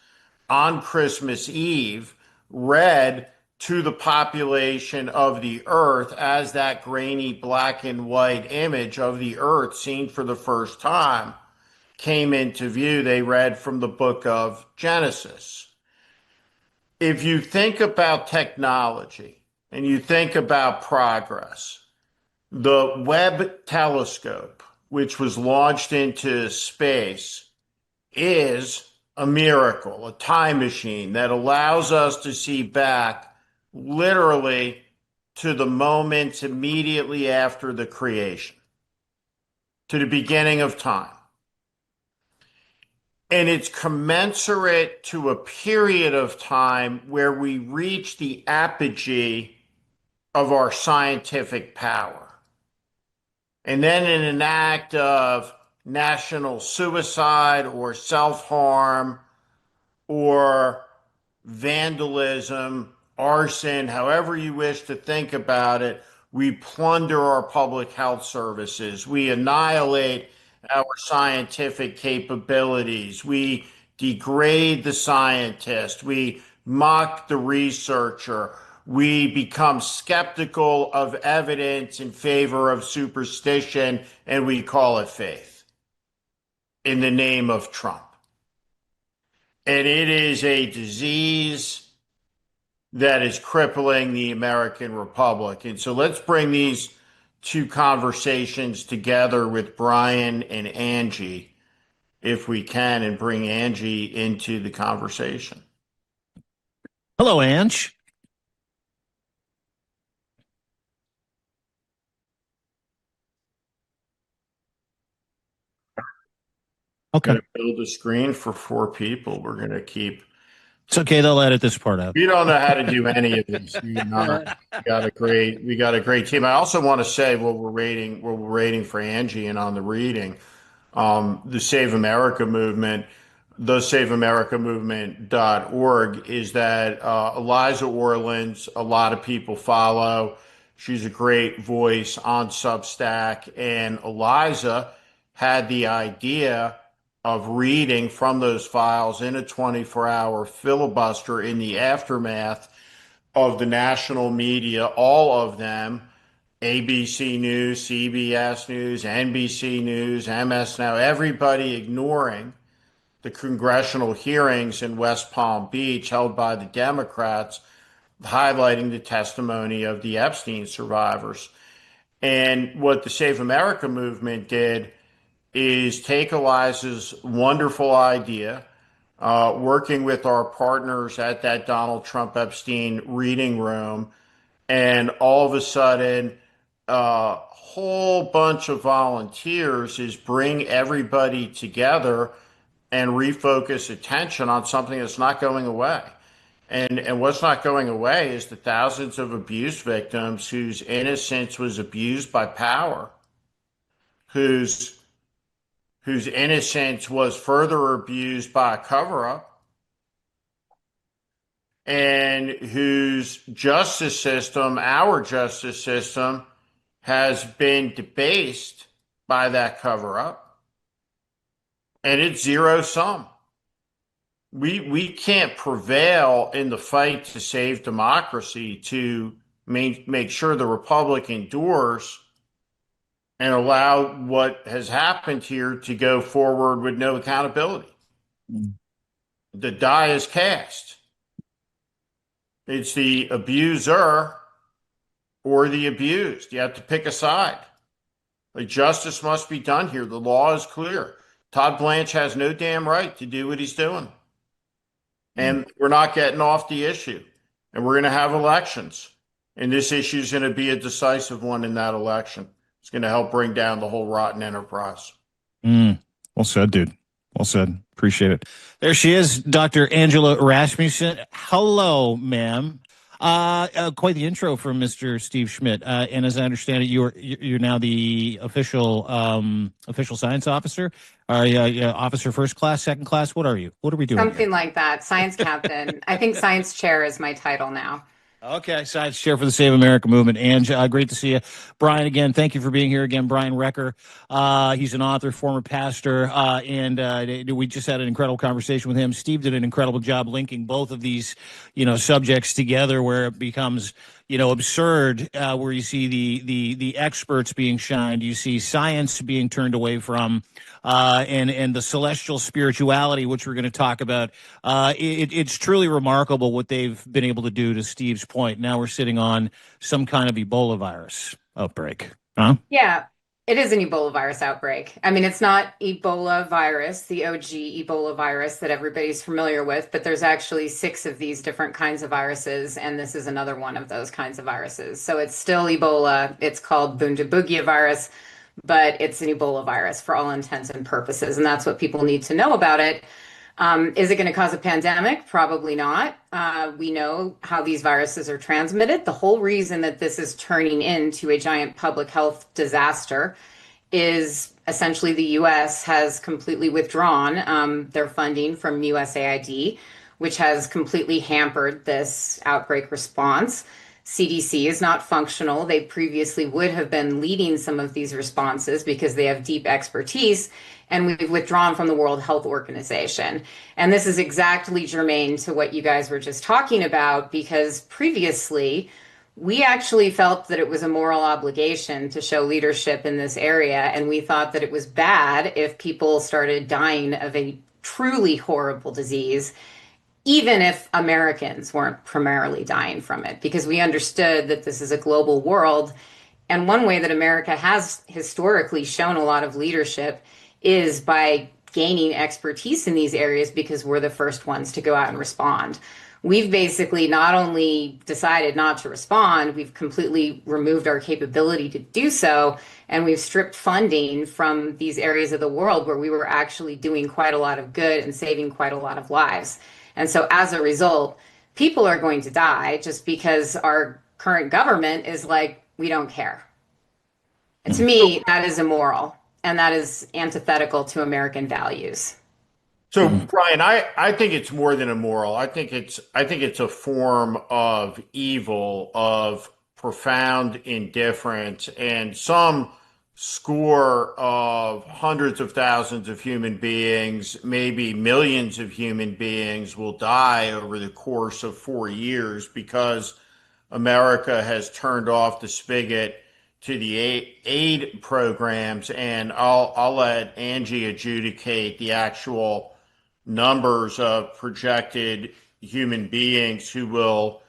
on Christmas Eve read to the population of the Earth as that grainy black and white image of the Earth seen for the first time came into view. They read from the book of Genesis. If you think about technology and you think about progress, the Webb telescope, which was launched into space, is a miracle, a time machine that allows us to see back literally to the moments immediately after the creation, to the beginning of time. And it's commensurate to a period of time where we reach the apogee of our scientific power. And then in an act of national suicide or self-harm or vandalism, arson, however you wish to think about it, we plunder our public health services. We annihilate our scientific capabilities. We degrade the scientist. We mock the researcher. We become skeptical of evidence in favor of superstition, and we call it faith in the name of Trump. And it is a disease that is crippling the American Republic. And so let's bring these two conversations together with Brian and Angie, if we can, and bring Angie into the conversation. Hello, Ange. Okay. Going to build a screen for 4 people. We're going to keep. It's okay. They'll edit this part out. We don't know how to do any of this. We got a great team. I also want to say what we're rating for Angie and on the reading, the Save America movement, the SaveAmericaMovement.org is that Eliza Orland's a lot of people follow. She's a great voice on Substack, and Eliza had the idea of reading from those files in a 24-hour filibuster in the aftermath of the national media, all of them, ABC News, CBS News, NBC News, MS Now, everybody ignoring the congressional hearings in West Palm Beach held by the Democrats, highlighting the testimony of the Epstein survivors. And what the Save America movement did is take Eliza's wonderful idea, working with our partners at that Donald Trump Epstein reading room, and all of a sudden, a whole bunch of volunteers is bring everybody together and refocus attention on something that's not going away. And what's not going away is the thousands of abuse victims whose innocence was abused by power, whose innocence was further abused by a cover-up, and whose justice system, our justice system, has been debased by that cover-up. And it's zero sum. We can't prevail in the fight to save democracy, to make sure the republic endures, and allow what has happened here to go forward with no accountability. The die is cast. It's the abuser or the abused. You have to pick a side. Like, justice must be done here. The law is clear. Todd Blanche has no damn right to do what he's doing. And we're not getting off the issue. And we're going to have elections. And this issue is going to be a decisive one in that election. It's going to help bring down the whole rotten enterprise. Well said, dude. Well said. Appreciate it. There she is, Dr. Angela Rasmussen. Hello, ma'am. Quite the intro from Mr. Steve Schmidt. And as I understand it, you're now the official science officer. Are you officer first class, second class? What are you? What are we doing? Something like that. Science captain. I think science chair is my title now. Okay, science chair for the Save America movement. Ange, great to see you. Brian, again, thank you for being here again. Brian Recker, he's an author, former pastor, and we just had an incredible conversation with him. Steve did an incredible job linking both of these, subjects together, where it becomes, absurd, where you see the experts being shined, you see science being turned away from, and the celestial spirituality, which we're going to talk about. It's truly remarkable what they've been able to do, to Steve's point. Now we're sitting on some kind of Ebola virus outbreak. Huh? Yeah, it is an Ebola virus outbreak. I mean, it's not Ebola virus, the OG Ebola virus that everybody's familiar with, but there's actually 6 of these different kinds of viruses, and this is another one of those kinds of viruses. So it's still Ebola. It's called Bundabugia virus, but it's an Ebola virus for all intents and purposes, and that's what people need to know about it. Is it going to cause a pandemic? Probably not. We know how these viruses are transmitted. The whole reason that this is turning into a giant public health disaster is essentially the U.S. has completely withdrawn their funding from USAID, which has completely hampered this outbreak response. CDC is not functional. They previously would have been leading some of these responses because they have deep expertise, and we've withdrawn from the World Health Organization. And this is exactly germane to what you guys were just talking about, because previously we actually felt that it was a moral obligation to show leadership in this area, and we thought that it was bad if people started dying of a truly horrible disease, even if Americans weren't primarily dying from it, because we understood that this is a global world. And one way that America has historically shown a lot of leadership is by gaining expertise in these areas, because we're the first ones to go out and respond. we've basically not only decided not to respond, we've completely removed our capability to do so. And we've stripped funding from these areas of the world where we were actually doing quite a lot of good and saving quite a lot of lives. And so as a result, people are going to die just because our current government is like, we don't care. And to me, that is immoral, and that is antithetical to American values. So, Brian, I think it's more than immoral. I think it's a form of evil, of profound indifference, and some score of hundreds of thousands of human beings, maybe millions of human beings, will die over the course of 4 years because America has turned off the spigot to the aid programs. And I'll let Angie adjudicate the actual numbers of projected human beings who will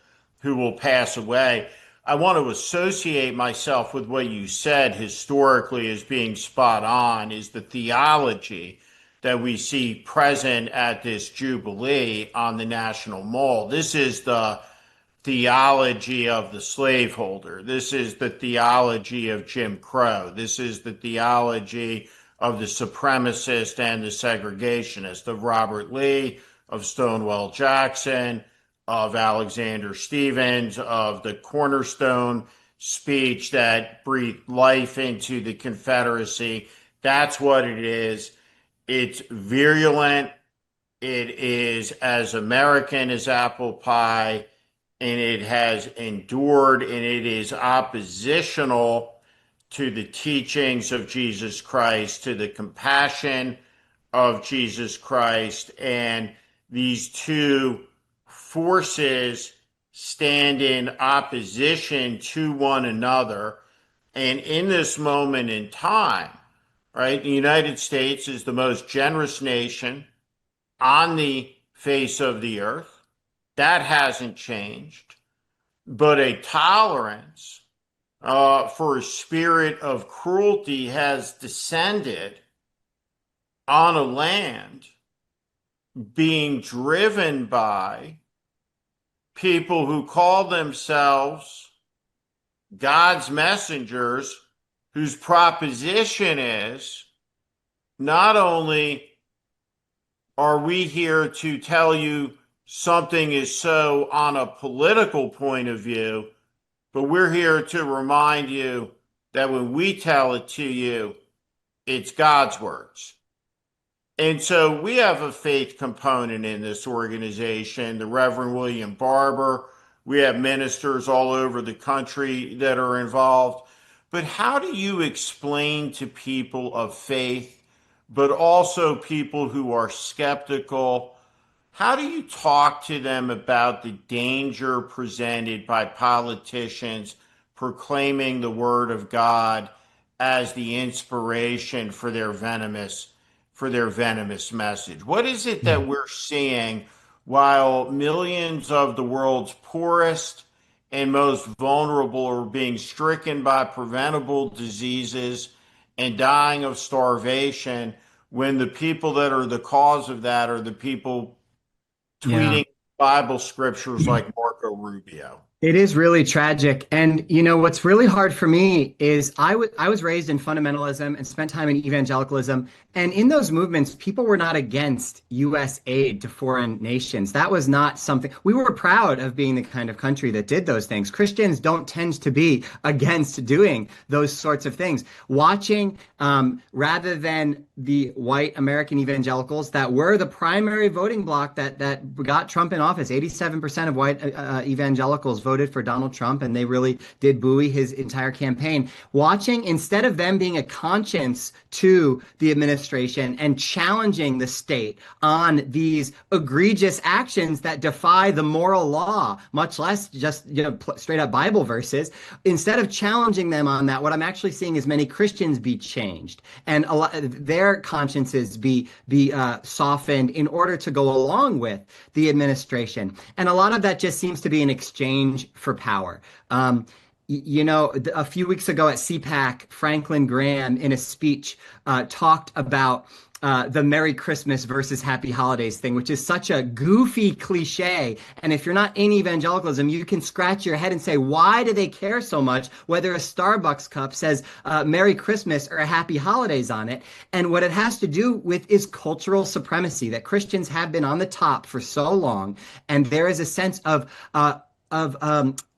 pass away. I want to associate myself with what you said historically as being spot on, is the theology that we see present at this Jubilee on the National Mall. This is the theology of the slaveholder. This is the theology of Jim Crow. This is the theology of the supremacist and the segregationist, of Robert Lee, of Stonewall Jackson, of Alexander Stevens, of the Cornerstone speech that breathed life into the Confederacy. That's what it is. It's virulent. It is as American as apple pie, and it has endured, and it is oppositional to the teachings of Jesus Christ, to the compassion of Jesus Christ. And these two forces stand in opposition to one another. And in this moment in time, right, the United States is the most generous nation on the face of the earth. That hasn't changed. But a tolerance for a spirit of cruelty has descended on a land being driven by people who call themselves God's messengers, whose proposition is, not only are we here to tell you something is so on a political point of view, but we're here to remind you that when we tell it to you, it's God's words. And so we have a faith component in this organization. The Reverend William Barber, we have ministers all over the country that are involved. But how do you explain to people of faith, but also people who are skeptical, how do you talk to them about the danger presented by politicians proclaiming the word of God as the inspiration for their venomous message? What is it that we're seeing while millions of the world's poorest and most vulnerable are being stricken by preventable diseases and dying of starvation, when the people that are the cause of that are the people tweeting Bible scriptures like Marco Rubio? It is really tragic. And you know, what's really hard for me is I was raised in fundamentalism and spent time in evangelicalism. And in those movements, people were not against U.S. aid to foreign nations. That was not something we were proud of, being the kind of country that did those things. Christians don't tend to be against doing those sorts of things. Watching, rather than the white American evangelicals that were the primary voting bloc that got Trump in office, 87% of white evangelicals voted for Donald Trump, and they really did buoy his entire campaign. Watching, instead of them being a conscience to the administration and challenging the state on these egregious actions that defy the moral law, much less just straight up Bible verses, instead of challenging them on that, what I'm actually seeing is many Christians be changed and their consciences be softened in order to go along with the administration. And a lot of that just seems to be an exchange for power. You know, a few weeks ago at CPAC, Franklin Graham, in a speech, talked about the Merry Christmas versus Happy Holidays thing, which is such a goofy cliche. And if you're not in evangelicalism, you can scratch your head and say, why do they care so much whether a Starbucks cup says Merry Christmas or Happy Holidays on it? And what it has to do with is cultural supremacy, that Christians have been on the top for so long. And there is a sense of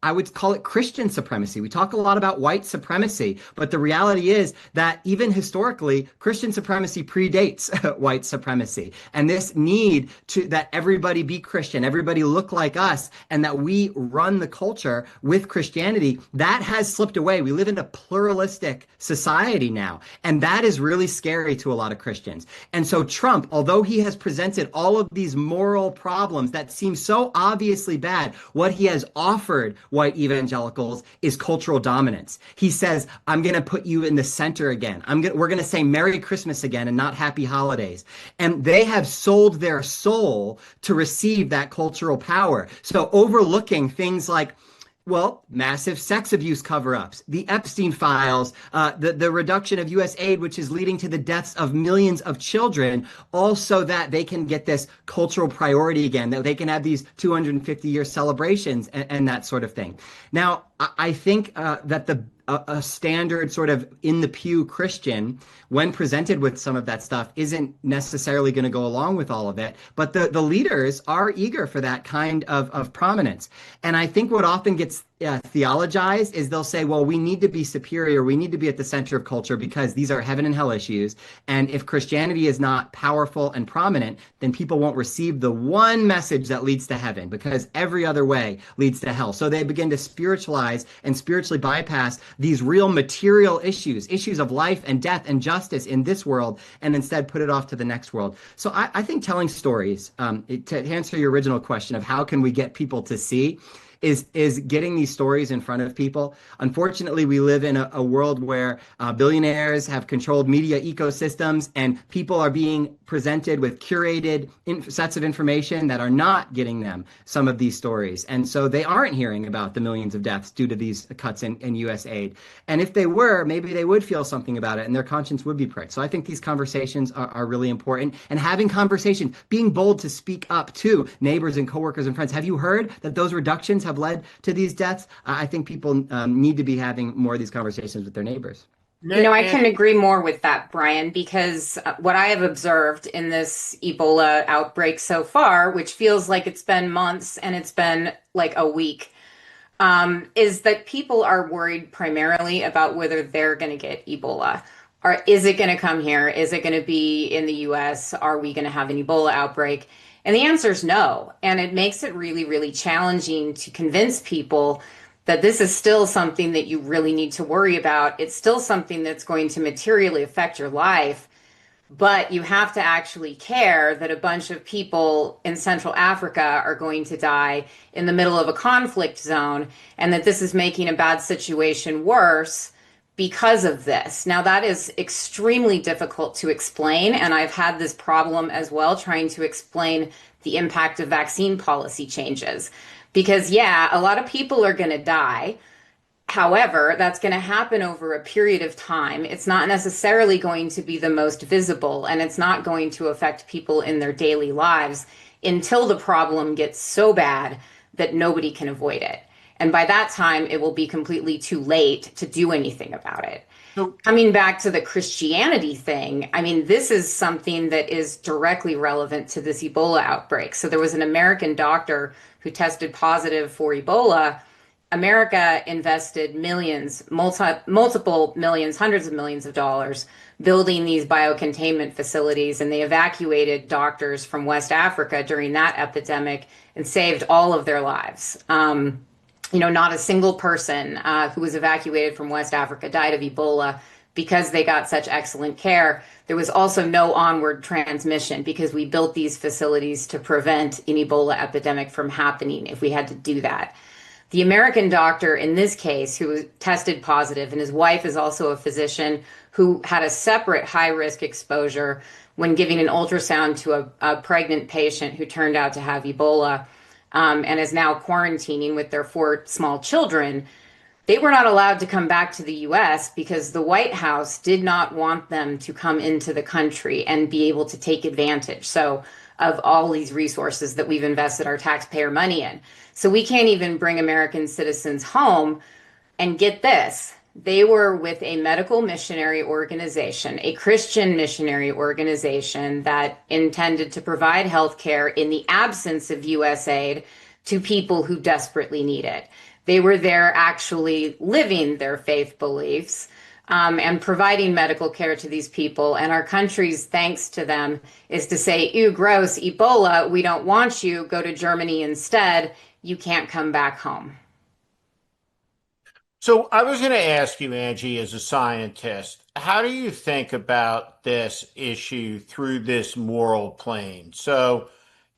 I would call it Christian supremacy. We talk a lot about white supremacy, but the reality is that even historically, Christian supremacy predates white supremacy. And this need to that everybody be Christian, everybody look like us, and that we run the culture with Christianity, that has slipped away. We live in a pluralistic society now, and that is really scary to a lot of Christians. And so Trump, although he has presented all of these moral problems that seem so obviously bad, what he has offered white evangelicals is cultural dominance. He says, I'm going to put you in the center again. We're going to say Merry Christmas again and not Happy Holidays. And they have sold their soul to receive that cultural power. So overlooking things like, well, massive sex abuse cover-ups, the Epstein files, the reduction of U.S. aid, which is leading to the deaths of millions of children, all so that they can get this cultural priority again, that they can have these 250-year celebrations and that sort of thing. Now, I think that a standard sort of in the pew Christian, when presented with some of that stuff, isn't necessarily going to go along with all of it. But the leaders are eager for that kind of prominence. And I think what often gets theologized is they'll say, well, we need to be superior. We need to be at the center of culture because these are heaven and hell issues. And if Christianity is not powerful and prominent, then people won't receive the one message that leads to heaven because every other way leads to hell. So they begin to spiritualize and spiritually bypass these real material issues of life and death and justice in this world, and instead put it off to the next world. So I think telling stories, to answer your original question of how can we get people to see, is getting these stories in front of people. Unfortunately, we live in a world where billionaires have controlled media ecosystems, and people are being presented with curated sets of information that are not getting them some of these stories. And so they aren't hearing about the millions of deaths due to these cuts in U.S. aid. And if they were, maybe they would feel something about it and their conscience would be pricked. So I think these conversations are really important. And having conversations, being bold to speak up to neighbors and coworkers and friends. Have you heard that those reductions have led to these deaths? I think people need to be having more of these conversations with their neighbors. You know, I can agree more with that, Brian, because what I have observed in this Ebola outbreak so far, which feels like it's been months and it's been like a week, is that people are worried primarily about whether they're going to get Ebola. Or is it going to come here? Is it going to be in the US? Are we going to have an Ebola outbreak? And the answer is no. And it makes it really, really challenging to convince people that this is still something that you really need to worry about. It's still something that's going to materially affect your life, but you have to actually care that a bunch of people in Central Africa are going to die in the middle of a conflict zone, and that this is making a bad situation worse because of this. Now, that is extremely difficult to explain, and I've had this problem as well trying to explain the impact of vaccine policy changes. Because, yeah, a lot of people are going to die. However, that's going to happen over a period of time. It's not necessarily going to be the most visible, and it's not going to affect people in their daily lives until the problem gets so bad that nobody can avoid it. And by that time, it will be completely too late to do anything about it. Coming back to the Christianity thing, I mean, this is something that is directly relevant to this Ebola outbreak. So there was an American doctor who tested positive for Ebola. America invested millions, multiple millions, hundreds of millions of dollars building these biocontainment facilities, and they evacuated doctors from West Africa during that epidemic and saved all of their lives. Not a single person who was evacuated from West Africa died of Ebola because they got such excellent care. There was also no onward transmission because we built these facilities to prevent an Ebola epidemic from happening if we had to do that. The American doctor in this case who tested positive, and his wife is also a physician who had a separate high-risk exposure when giving an ultrasound to a pregnant patient who turned out to have Ebola, and is now quarantining with their 4 small children. They were not allowed to come back to the US because the White House did not want them to come into the country and be able to take advantage of all these resources that we've invested our taxpayer money in. So we can't even bring American citizens home. And get this, they were with a medical missionary organization, a Christian missionary organization that intended to provide health care in the absence of US aid to people who desperately need it. They were there actually living their faith beliefs and providing medical care to these people. And our country's thanks to them is to say, ew, gross, Ebola, we don't want you, go to Germany instead. You can't come back home. So I was going to ask you, Angie, as a scientist, how do you think about this issue through this moral plane? So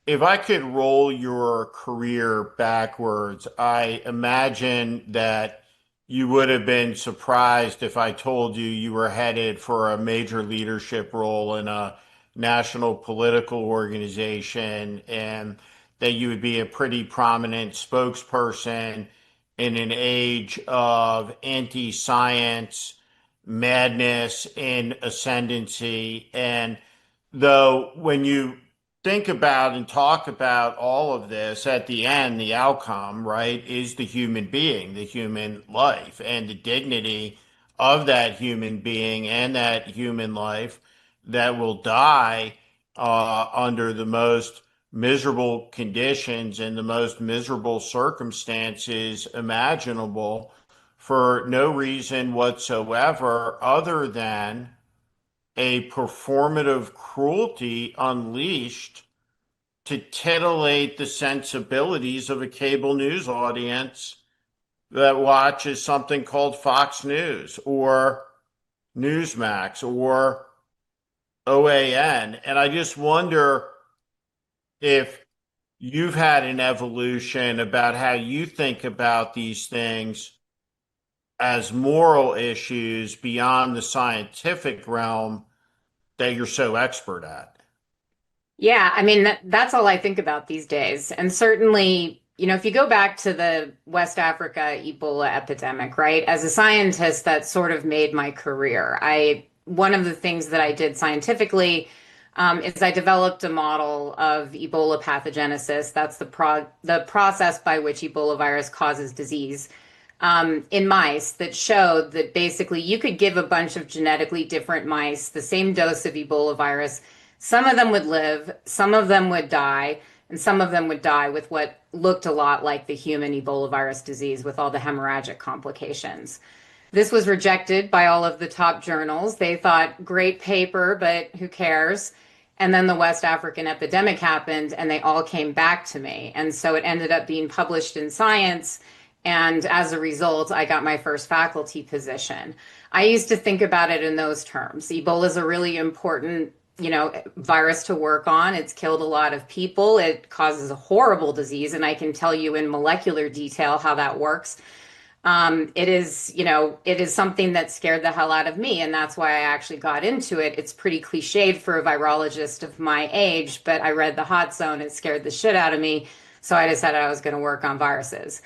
if I could roll your career backwards, I imagine that you would have been surprised if I told you you were headed for a major leadership role in a national political organization and that you would be a pretty prominent spokesperson in an age of anti-science madness and ascendancy. And though when you think about and talk about all of this, at the end, the outcome, right, is the human being, the human life, and the dignity of that human being and that human life that will die under the most miserable conditions and the most miserable circumstances imaginable for no reason whatsoever other than a performative cruelty unleashed to titillate the sensibilities of a cable news audience that watches something called Fox News or Newsmax or OAN. And I just wonder if you've had an evolution about how you think about these things as moral issues beyond the scientific realm that you're so expert at. Yeah, I mean, that's all I think about these days. And certainly, if you go back to the West Africa Ebola epidemic, right? As a scientist, that sort of made my career. One of the things that I did scientifically is I developed a model of Ebola pathogenesis. That's the process by which Ebola virus causes disease in mice that showed that basically you could give a bunch of genetically different mice the same dose of Ebola virus. Some of them would live, some of them would die, and some of them would die with what looked a lot like the human Ebola virus disease with all the hemorrhagic complications. This was rejected by all of the top journals. They thought, great paper, but who cares? And then the West African epidemic happened and they all came back to me. And so it ended up being published in Science. And as a result, I got my first faculty position. I used to think about it in those terms. Ebola is a really important, virus to work on. It's killed a lot of people. It causes a horrible disease. And I can tell you in molecular detail how that works. It is something that scared the hell out of me. And that's why I actually got into it. It's pretty cliched for a virologist of my age, but I read The Hot Zone. It scared the shit out of me. So I decided I was going to work on viruses.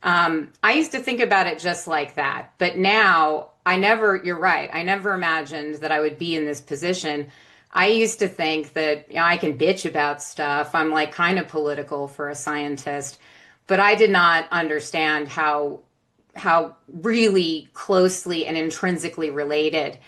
I used to think about it just like that. But now you're right. I never imagined that I would be in this position. I used to think that I can bitch about stuff. I'm like kind of political for a scientist, but I did not understand how really closely and intrinsically related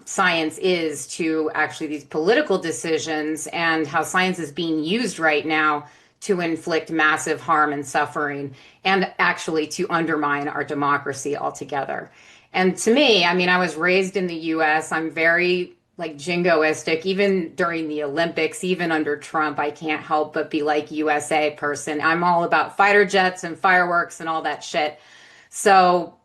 science is to actually these political decisions and how science is being used right now to inflict massive harm and suffering and actually to undermine our democracy altogether. And to me, I was raised in the US. I'm very jingoistic, even during the Olympics, even under Trump, I can't help but be like USA person. I'm all about fighter jets and fireworks and all that shit. So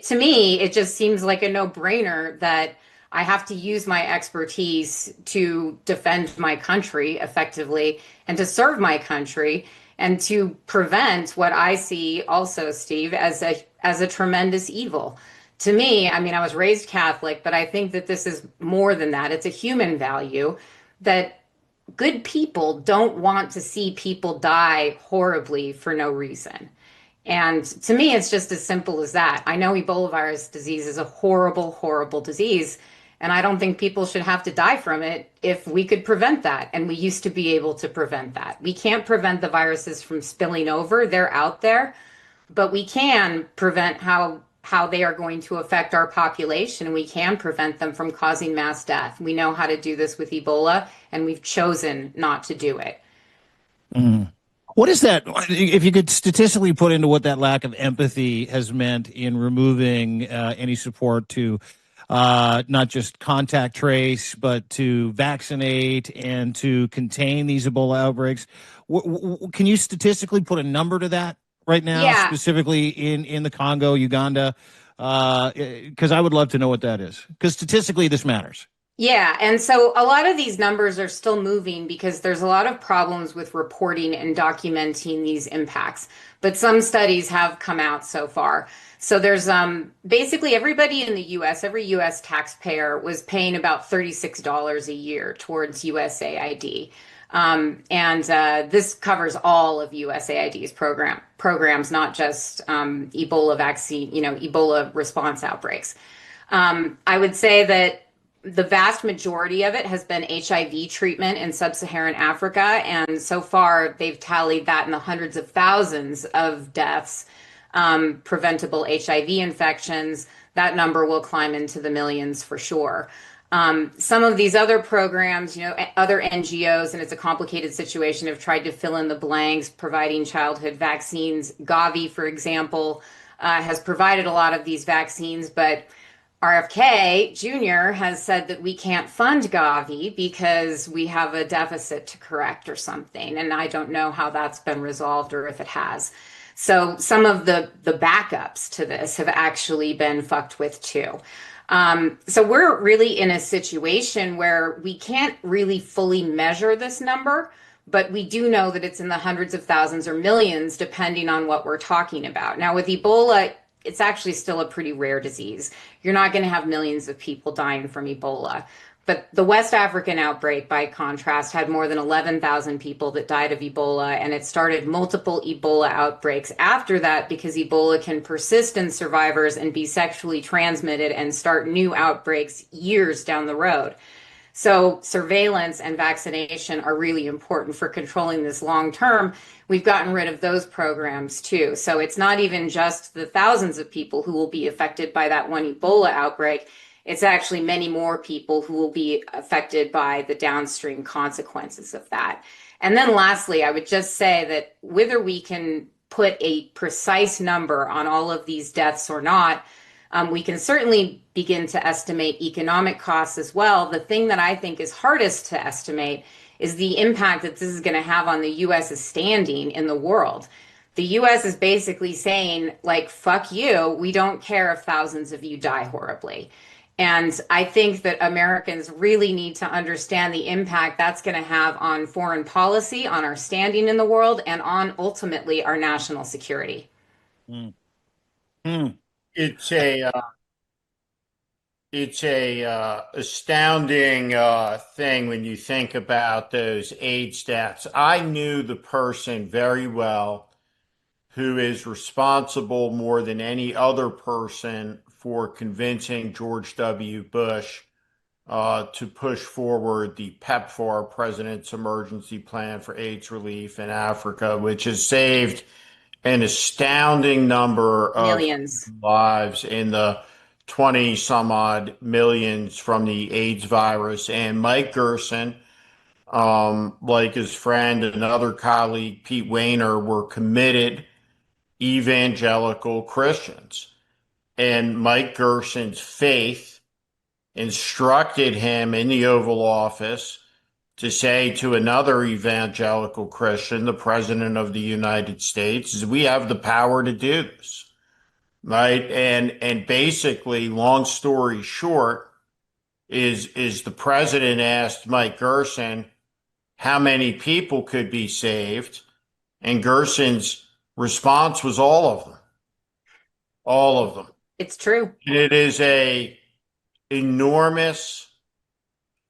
to me, it just seems like a no-brainer that I have to use my expertise to defend my country effectively and to serve my country and to prevent what I see also, Steve, as a tremendous evil. To me, I was raised Catholic, but I think that this is more than that. It's a human value that good people don't want to see people die horribly for no reason. And to me, it's just as simple as that. I know Ebola virus disease is a horrible, horrible disease, and I don't think people should have to die from it if we could prevent that. And we used to be able to prevent that. We can't prevent the viruses from spilling over, they're out there, but we can prevent how they are going to affect our population, and we can prevent them from causing mass death. We know how to do this with Ebola, and we've chosen not to do it. Mm. What is that? If you could statistically put into what that lack of empathy has meant in removing any support to not just contact trace, but to vaccinate and to contain these Ebola outbreaks. Can you statistically put a number to that right now, Yeah. specifically in the Congo, Uganda? Because I would love to know what that is, because statistically this matters. Yeah, and so a lot of these numbers are still moving because there's a lot of problems with reporting and documenting these impacts. But some studies have come out so far. So there's basically everybody in the US, every US taxpayer was paying about $36 a year towards USAID. This covers all of USAID's programs, not just Ebola vaccine, Ebola response outbreaks. I would say that the vast majority of it has been HIV treatment in sub-Saharan Africa, and so far they've tallied that in the hundreds of thousands of deaths, preventable HIV infections. That number will climb into the millions for sure. Some of these other programs, other NGOs, and it's a complicated situation, have tried to fill in the blanks, providing childhood vaccines. Gavi, for example, has provided a lot of these vaccines, but RFK Jr. has said that we can't fund Gavi because we have a deficit to correct or something. And I don't know how that's been resolved or if it has. So some of the backups to this have actually been fucked with too. So we're really in a situation where we can't really fully measure this number, but we do know that it's in the hundreds of thousands or millions, depending on what we're talking about. Now with Ebola, it's actually still a pretty rare disease. You're not going to have millions of people dying from Ebola. But the West African outbreak, by contrast, had more than 11,000 people that died of Ebola, and it started multiple Ebola outbreaks after that because Ebola can persist in survivors and be sexually transmitted and start new outbreaks years down the road. So surveillance and vaccination are really important for controlling this long term. We've gotten rid of those programs too. So it's not even just the thousands of people who will be affected by that one Ebola outbreak. It's actually many more people who will be affected by the downstream consequences of that. And then lastly, I would just say that whether we can put a precise number on all of these deaths or not, we can certainly begin to estimate economic costs as well. The thing that I think is hardest to estimate is the impact that this is going to have on the US's standing in the world. The US is basically saying, like, fuck you, we don't care if thousands of you die horribly. And I think that Americans really need to understand the impact that's going to have on foreign policy, on our standing in the world, and on ultimately our national security. Mm. Mm. It's a astounding thing when you think about those AIDS deaths. I knew the person very well who is responsible more than any other person for convincing George W. Bush to push forward the PEPFAR, President's Emergency Plan for AIDS Relief in Africa, which has saved an astounding number of millions lives in the 20 some odd millions from the AIDS virus. And Mike Gerson, like his friend and other colleague Pete Wehner, were committed evangelical Christians. And Mike Gerson's faith instructed him in the Oval Office to say to another evangelical Christian, the President of the United States, is we have the power to do this. Right. And basically, long story short, is the president asked Mike Gerson how many people could be saved, and Gerson's response was all of them. All of them. It's true. And it is a enormous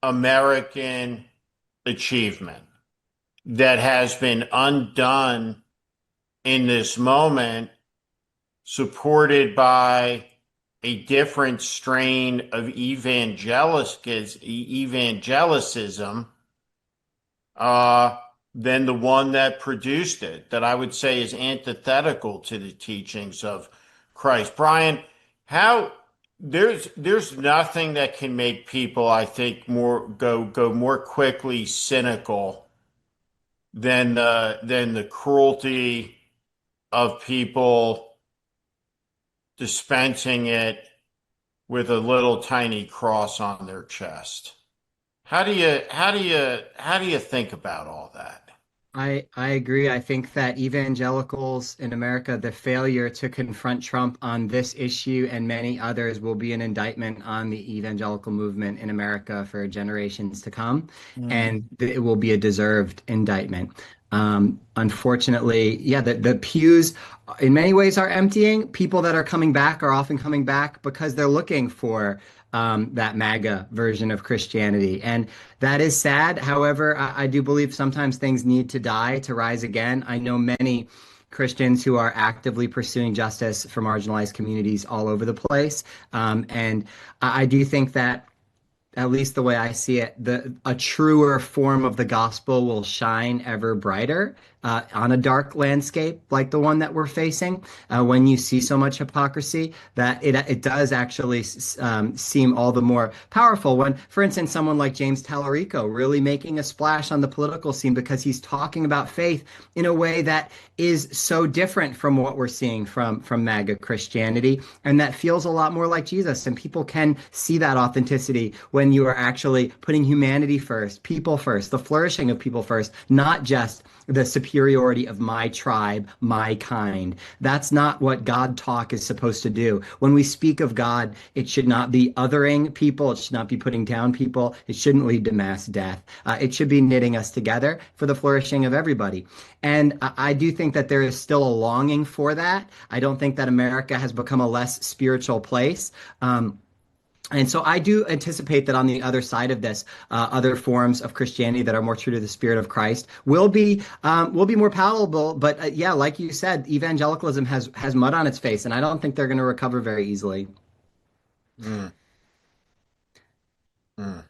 American achievement that has been undone in this moment supported by a different strain of evangelicism than the one that produced it, that I would say is antithetical to the teachings of Christ. Brian, how there's nothing that can make people, I think, go more quickly cynical than the cruelty of people dispensing it with a little tiny cross on their chest. How do you think about all that? I agree. I think that evangelicals in America, the failure to confront Trump on this issue and many others will be an indictment on the evangelical movement in America for generations to come. And it will be a deserved indictment. Unfortunately, yeah, the pews in many ways are emptying. People that are coming back are often coming back because they're looking for that MAGA version of Christianity. And that is sad. However, I do believe sometimes things need to die to rise again. I know many Christians who are actively pursuing justice for marginalized communities all over the place. And I do think that, at least the way I see it, a truer form of the gospel will shine ever brighter on a dark landscape like the one that we're facing. When you see so much hypocrisy, that it does actually seem all the more powerful. When, for instance, someone like James Tallarico really making a splash on the political scene because he's talking about faith in a way that is so different from what we're seeing from MAGA Christianity, and that feels a lot more like Jesus. And people can see that authenticity when you are actually putting humanity first, people first, the flourishing of people first, not just the superiority of my tribe, my kind. That's not what God talk is supposed to do. When we speak of God, it should not be othering people. It should not be putting down people. It shouldn't lead to mass death. It should be knitting us together for the flourishing of everybody. And I do think that there is still a longing for that. I don't think that America has become a less spiritual place. And so I do anticipate that on the other side of this, other forms of Christianity that are more true to the spirit of Christ will be more palatable. But yeah, like you said, evangelicalism has mud on its face, and I don't think they're going to recover very easily. Mm. Mm.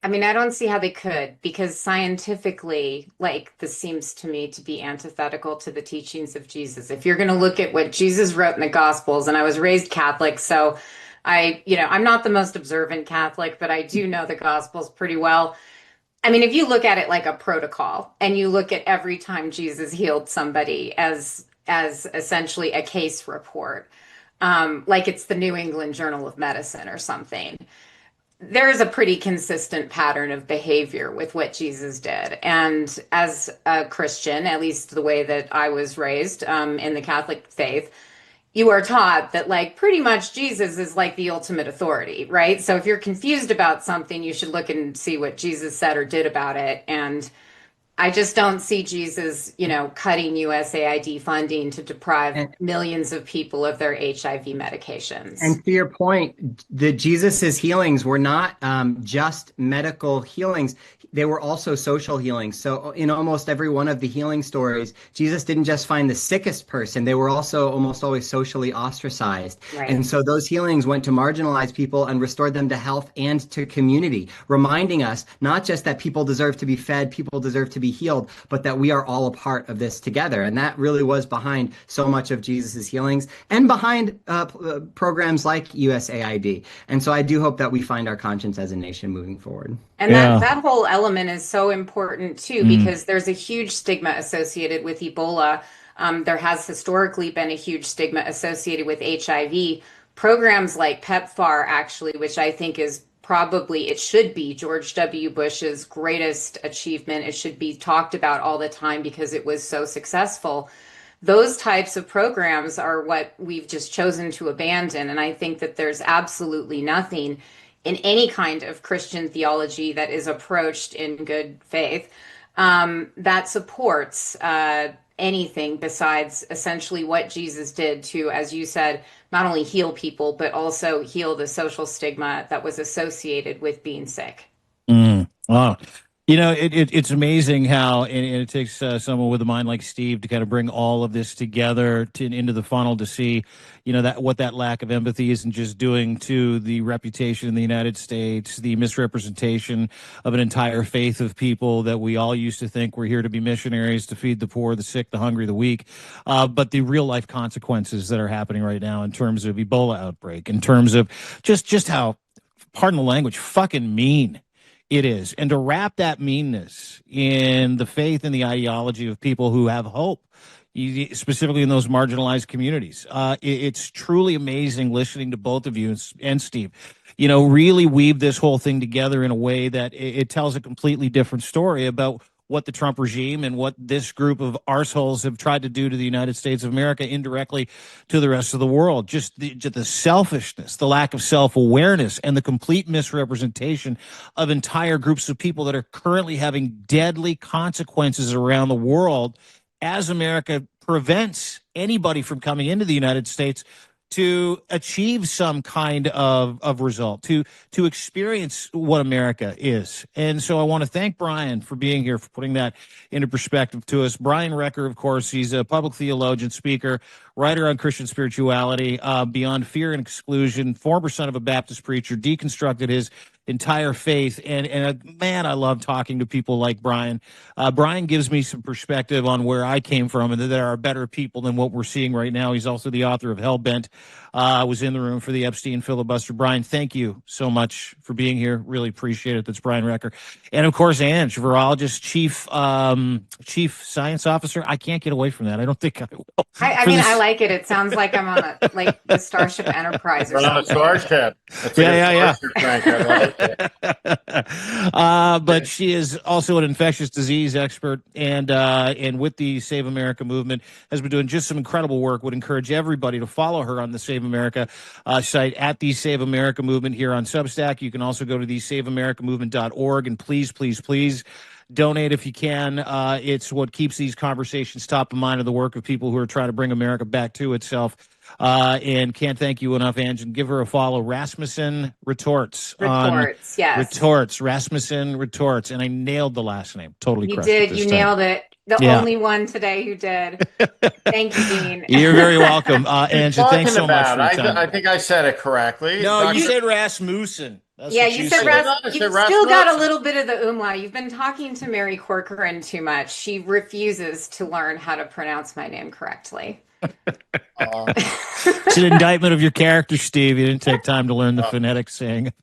I mean, I don't see how they could, because scientifically, like, this seems to me to be antithetical to the teachings of Jesus. If you're going to look at what Jesus wrote in the Gospels, and I was raised Catholic, so I'm not the most observant Catholic, but I do know the Gospels pretty well. I mean, if you look at it like a protocol, and you look at every time Jesus healed somebody as essentially a case report, like it's the New England Journal of Medicine or something, there's a pretty consistent pattern of behavior with what Jesus did. And as a Christian, at least the way that I was raised in the Catholic faith, you are taught that, like, pretty much Jesus is like the ultimate authority, right? So if you're confused about something, you should look and see what Jesus said or did about it. And I just don't see Jesus, cutting USAID funding to deprive millions of people of their HIV medications. And to your point, the Jesus's healings were not just medical healings. They were also social healings. So in almost every one of the healing stories, Jesus didn't just find the sickest person. They were also almost always socially ostracized. Right. And so those healings went to marginalized people and restored them to health and to community, reminding us not just that people deserve to be fed, people deserve to be healed, but that we are all a part of this together. And that really was behind so much of Jesus's healings and behind programs like USAID. And so I do hope that we find our conscience as a nation moving forward. And that whole element is so important too, because there's a huge stigma associated with Ebola. There has historically been a huge stigma associated with HIV. Programs like PEPFAR, actually, which I think is probably, it should be George W. Bush's greatest achievement. It should be talked about all the time because it was so successful. Those types of programs are what we've just chosen to abandon. And I think that there's absolutely nothing in any kind of Christian theology that is approached in good faith that supports anything besides essentially what Jesus did to, as you said, not only heal people, but also heal the social stigma that was associated with being sick. Wow. It's amazing how, and it takes someone with a mind like Steve to kind of bring all of this together into the funnel to see, that what that lack of empathy isn't just doing to the reputation in the United States, the misrepresentation of an entire faith of people that we all used to think were here to be missionaries, to feed the poor, the sick, the hungry, the weak, but the real life consequences that are happening right now in terms of Ebola outbreak, in terms of just how, pardon the language, fucking mean it is. And to wrap that meanness in the faith and the ideology of people who have hope, specifically in those marginalized communities. It's truly amazing listening to both of you and Steve, really weave this whole thing together in a way that it tells a completely different story about what the Trump regime and what this group of arseholes have tried to do to the United States of America, indirectly to the rest of the world. Just the selfishness, the lack of self-awareness, and the complete misrepresentation of entire groups of people that are currently having deadly consequences around the world as America prevents anybody from coming into the United States to achieve some kind of result, to experience what America is. And so I want to thank Brian for being here, for putting that into perspective to us. Brian Recker, of course, he's a public theologian, speaker, writer on Christian spirituality, Beyond Fear and Exclusion, former son of a Baptist preacher, deconstructed his entire faith. And man, I love talking to people like Brian. Brian gives me some perspective on where I came from, and that there are better people than what we're seeing right now. He's also the author of Hellbent. Was in the room for the Epstein filibuster. Brian, thank you so much for being here. Really appreciate it. That's Brian Recker. And of course, Ange, virologist, chief science officer. I can't get away from that. I don't think I will. I mean, I like it. It sounds like I'm on the Starship Enterprise or something. On a Starship. Yeah. Frank. I like it. But she is also an infectious disease expert, and with the Save America movement has been doing just some incredible work. Would encourage everybody to follow her on the Save America site at the Save America Movement here on Substack. You can also go to the SaveAmericaMovement.org, and please donate if you can. It's what keeps these conversations top of mind of the work of people who are trying to bring America back to itself. And can't thank you enough, Ange, and give her a follow. Rasmussen Retorts. Yes. Retorts. Rasmussen Retorts. And I nailed the last name. Totally crushed it this You time. nailed it. The only one today who did. Thank you, Dean. You're very welcome. Ange, thanks so much for your time. I think I said it correctly. No, you said Rasmussen. That's you said Rasmussen. You've still got a little bit of the umlaut. You've been talking to Mary Corcoran too much. She refuses to learn how to pronounce my name correctly. It's an indictment of your character, Steve. You didn't take time to learn the phonetic saying.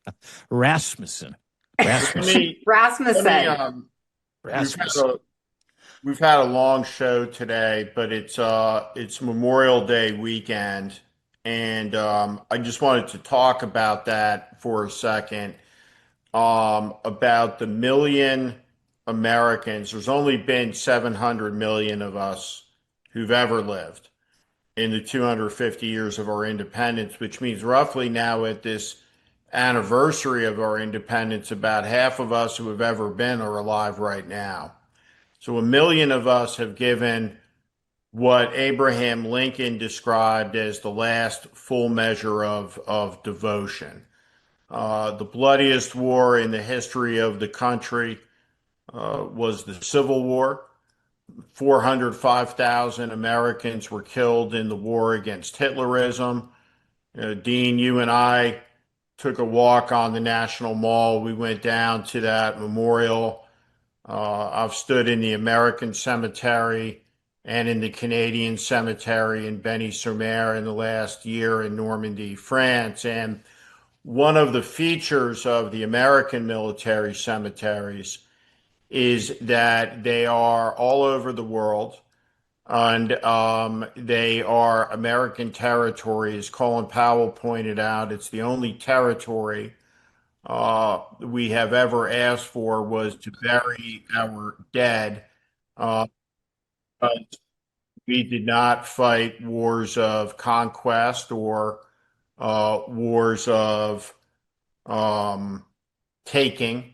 Rasmussen. Rasmussen. We've had a long show today, but it's Memorial Day weekend, and I just wanted to talk about that for a second. About the million Americans. There's only been 700 million of us who've ever lived in the 250 years of our independence, which means roughly now at this anniversary of our independence, about half of us who have ever been are alive right now. So 1 million of us have given what Abraham Lincoln described as the last full measure of devotion. The bloodiest war in the history of the country was the Civil War. 405,000 Americans were killed in the war against Hitlerism. Dean, you and I took a walk on the National Mall. We went down to that memorial. I've stood in the American Cemetery and in the Canadian Cemetery in Benny-sur-Mer in the last year in Normandy, France. And one of the features of the American military cemeteries is that they are all over the world, and they are American territories. Colin Powell pointed out it's the only territory we have ever asked for was to bury our dead, but we did not fight wars of conquest or wars of taking,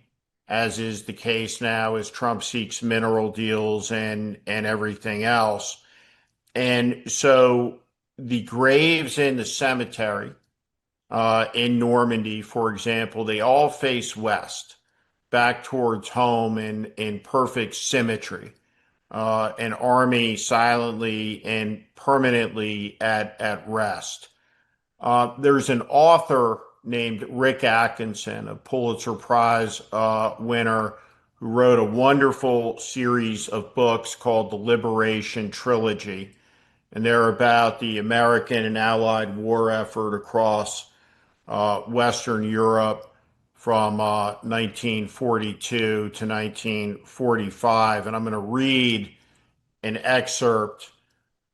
as is the case now as Trump seeks mineral deals and everything else. And so the graves in the cemetery in Normandy, for example, they all face west. back towards home in perfect symmetry. An army silently and permanently at rest. There's an author named Rick Atkinson, a Pulitzer Prize winner, who wrote a wonderful series of books called the Liberation Trilogy. And they're about the American and Allied war effort across Western Europe from 1942 to 1945. And I'm going to read an excerpt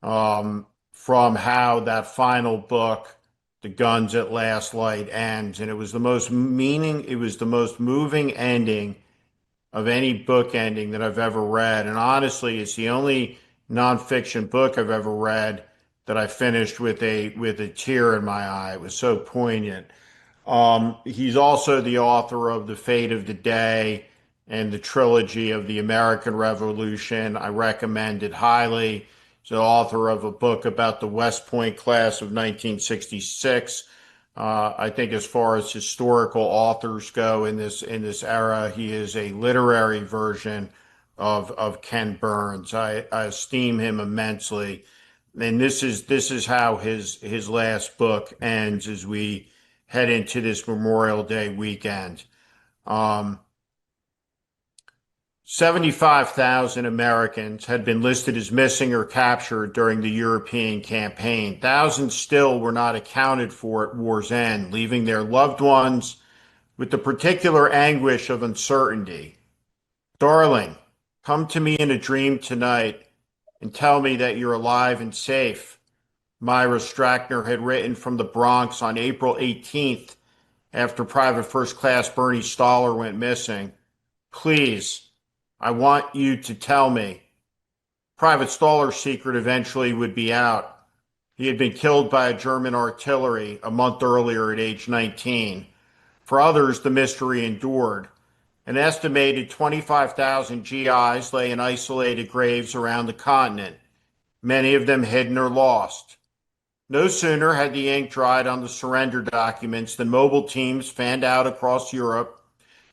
from how that final book, The Guns at Last Light, ends. And it was the most moving ending of any book ending that I've ever read. And honestly, it's the only nonfiction book I've ever read that I finished with a tear in my eye. It was so poignant. He's also the author of The Fate of the Day and the trilogy of the American Revolution. I recommend it highly. He's the author of a book about the West Point class of 1966. I think as far as historical authors go in this era, he is a literary version of Ken Burns. I esteem him immensely. And this is how his last book ends as we head into this Memorial Day weekend. 75,000 Americans had been listed as missing or captured during the European campaign. Thousands still were not accounted for at war's end, leaving their loved ones with the particular anguish of uncertainty. Darling, come to me in a dream tonight and tell me that you're alive and safe, Myra Strackner had written from the Bronx on April 18th after Private First Class Bernie Stoller went missing. Please, I want you to tell me. Private Stoller's secret eventually would be out. He had been killed by a German artillery a month earlier at age 19. For others, the mystery endured. An estimated 25,000 GIs lay in isolated graves around the continent, many of them hidden or lost. No sooner had the ink dried on the surrender documents than mobile teams fanned out across Europe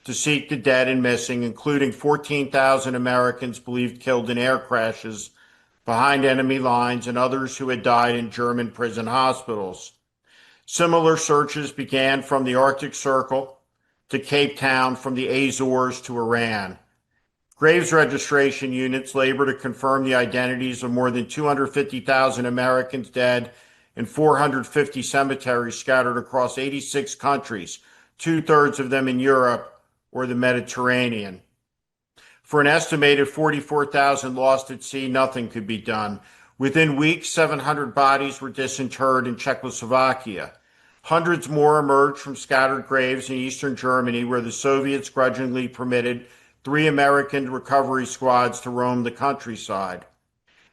to seek the dead and missing, including 14,000 Americans believed killed in air crashes behind enemy lines and others who had died in German prison hospitals. Similar searches began from the Arctic Circle to Cape Town, from the Azores to Iran. Graves registration units labor to confirm the identities of more than 250,000 Americans dead in 450 cemeteries scattered across 86 countries, 2/3 of them in Europe or the Mediterranean. For an estimated 44,000 lost at sea, nothing could be done. Within weeks, 700 bodies were disinterred in Czechoslovakia. Hundreds more emerged from scattered graves in eastern Germany, where the Soviets grudgingly permitted 3 American recovery squads to roam the countryside.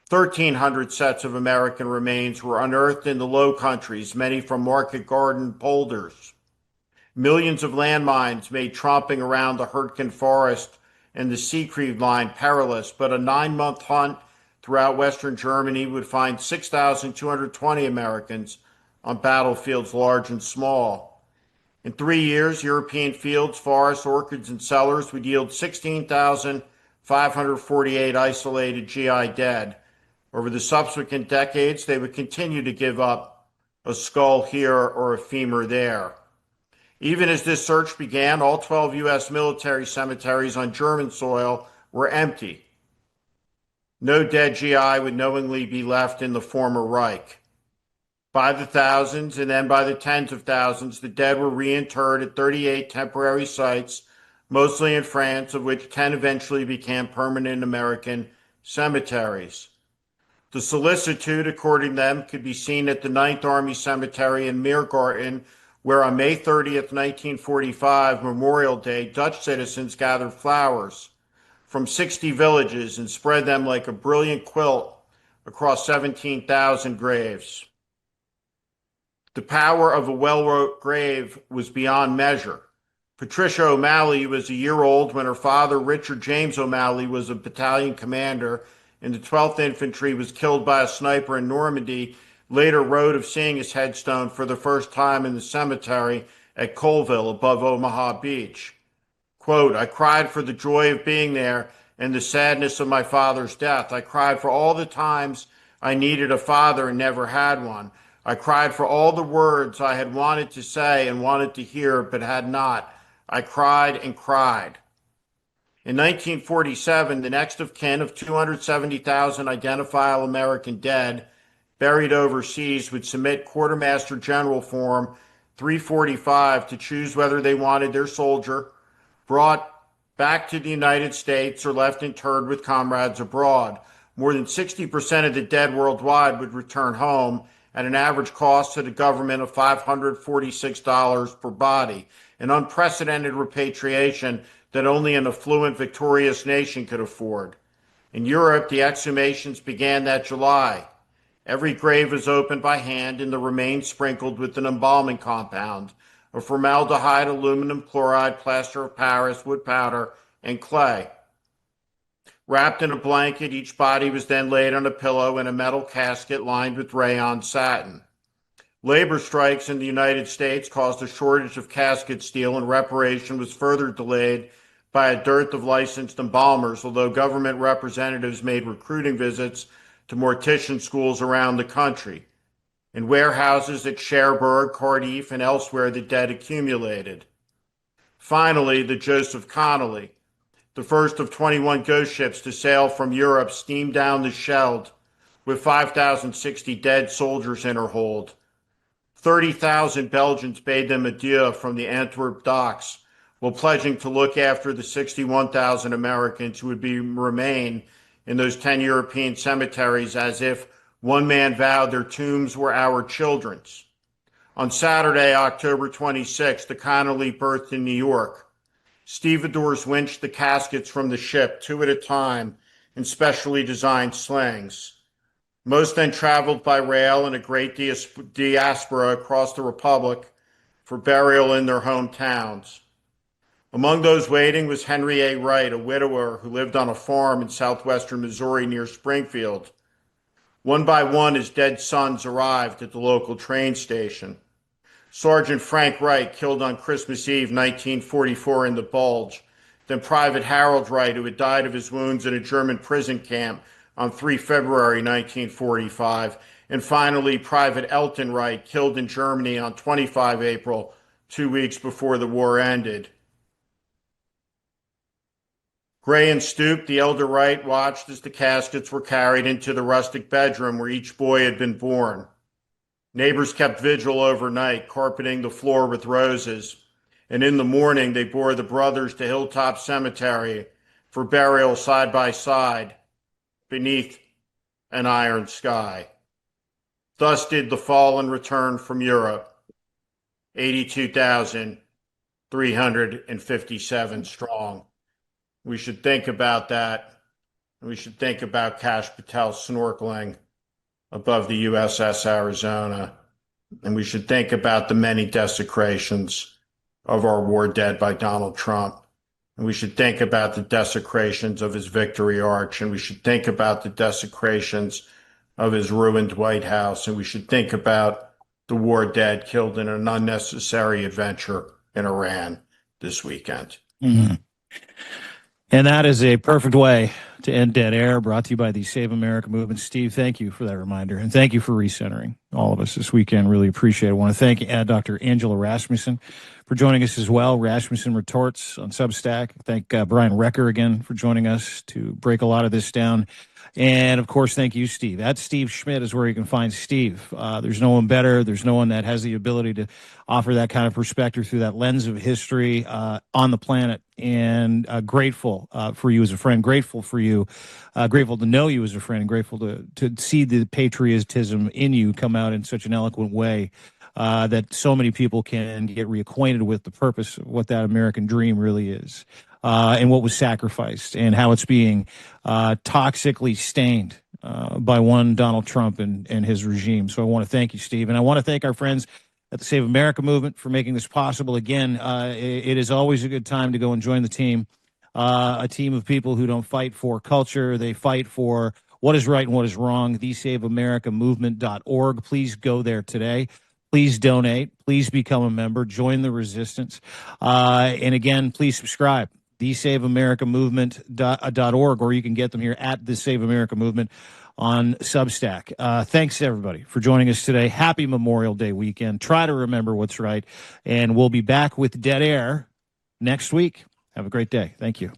1,300 sets of American remains were unearthed in the Low Countries, many from market garden polders. Millions of landmines made tromping around the Hurtgen Forest and the Siegfried Line perilous, but a 9-month hunt throughout Western Germany would find 6,220 Americans on battlefields large and small. In 3 years, European fields, forests, orchards, and cellars would yield 16,548 isolated GI dead. Over the subsequent decades, they would continue to give up a skull here or a femur there. Even as this search began, all 12 U.S. military cemeteries on German soil were empty. No dead GI would knowingly be left in the former Reich. By the thousands and then by the tens of thousands, the dead were reinterred at 38 temporary sites, mostly in France, of which 10 eventually became permanent American cemeteries. The solicitude according them could be seen at the 9th Army Cemetery in Meergarten, where on May 30th, 1945, Memorial Day, Dutch citizens gathered flowers from 60 villages and spread them like a brilliant quilt across 17,000 graves. The power of a well-wrote grave was beyond measure. Patricia O'Malley was a year old when her father, Richard James O'Malley, was a battalion commander in the 12th Infantry, was killed by a sniper in Normandy, later wrote of seeing his headstone for the first time in the cemetery at Colville above Omaha Beach. Quote, I cried for the joy of being there and the sadness of my father's death. I cried for all the times I needed a father and never had one. I cried for all the words I had wanted to say and wanted to hear but had not. I cried and cried. In 1947, the next of kin of 270,000 identifiable American dead buried overseas would submit Quartermaster General Form 345 to choose whether they wanted their soldier brought back to the United States or left interred with comrades abroad. More than 60% of the dead worldwide would return home at an average cost to the government of $546 per body, an unprecedented repatriation that only an affluent, victorious nation could afford. In Europe, the exhumations began that July. Every grave was opened by hand and the remains sprinkled with an embalming compound of formaldehyde, aluminum chloride, plaster of Paris, wood powder, and clay. Wrapped in a blanket, each body was then laid on a pillow in a metal casket lined with rayon satin. Labor strikes in the United States caused a shortage of casket steel, and reparation was further delayed by a dearth of licensed embalmers, although government representatives made recruiting visits to mortician schools around the country. In warehouses at Cherbourg, Cardiff, and elsewhere, the dead accumulated. Finally, the Joseph Connolly, the first of 21 ghost ships to sail from Europe, steamed down the Scheldt with 5,060 dead soldiers in her hold. 30,000 Belgians bade them adieu from the Antwerp docks, while pledging to look after the 61,000 Americans who would remain in those 10 European cemeteries as if one man vowed their tombs were our children's. On Saturday, October 26, the Connolly berthed in New York. Stevedores winched the caskets from the ship, 2 at a time, in specially designed slings. Most then traveled by rail in a great diaspora across the Republic for burial in their hometowns. Among those waiting was Henry A. Wright, a widower who lived on a farm in southwestern Missouri near Springfield. One by one, his dead sons arrived at the local train station. Sergeant Frank Wright, killed on Christmas Eve, 1944 in the Bulge. Then Private Harold Wright, who had died of his wounds in a German prison camp on 3 February 1945. And finally, Private Elton Wright, killed in Germany on 25 April, 2 weeks before the war ended. Gray and stooped, the elder Wright watched as the caskets were carried into the rustic bedroom where each boy had been born. Neighbors kept vigil overnight, carpeting the floor with roses, and in the morning they bore the brothers to Hilltop Cemetery for burial side by side beneath an iron sky. Thus did the fallen return from Europe, 82,357 strong. We should think about that. We should think about Kash Patel snorkeling above the USS Arizona. And we should think about the many desecrations of our war dead by Donald Trump. And we should think about the desecrations of his Victory Arch. And we should think about the desecrations of his ruined White House. And we should think about the war dead killed in an unnecessary adventure in Iran this weekend. Mm-hmm. And that is a perfect way to end Dead Air, brought to you by the Save America movement. Steve, thank you for that reminder, and thank you for recentering all of us this weekend. Really appreciate it. I want to thank Dr. Angela Rasmussen for joining us as well. Rasmussen Retorts on Substack. Thank Brian Recker again for joining us to break a lot of this down. And, of course, thank you, Steve. At Steve Schmidt is where you can find Steve. There's no one better. There's no one that has the ability to offer that kind of perspective through that lens of history on the planet. And grateful for you as a friend, grateful for you, grateful to know you as a friend, and grateful to see the patriotism in you come out in such an eloquent way that so many people can get reacquainted with the purpose of what that American dream really is. And what was sacrificed and how it's being toxically stained by one Donald Trump and his regime. So I want to thank you, Steve. And I want to thank our friends at the Save America movement for making this possible. Again, it is always a good time to go and join the team, a team of people who don't fight for culture. They fight for what is right and what is wrong. TheSaveAmericaMovement.org. Please go there today. Please donate. Please become a member. Join the resistance. And again, please subscribe. TheSaveAmericaMovement.org, or you can get them here at the Save America Movement on Substack. Thanks, everybody, for joining us today. Happy Memorial Day weekend. Try to remember what's right. And we'll be back with Dead Air next week. Have a great day. Thank you.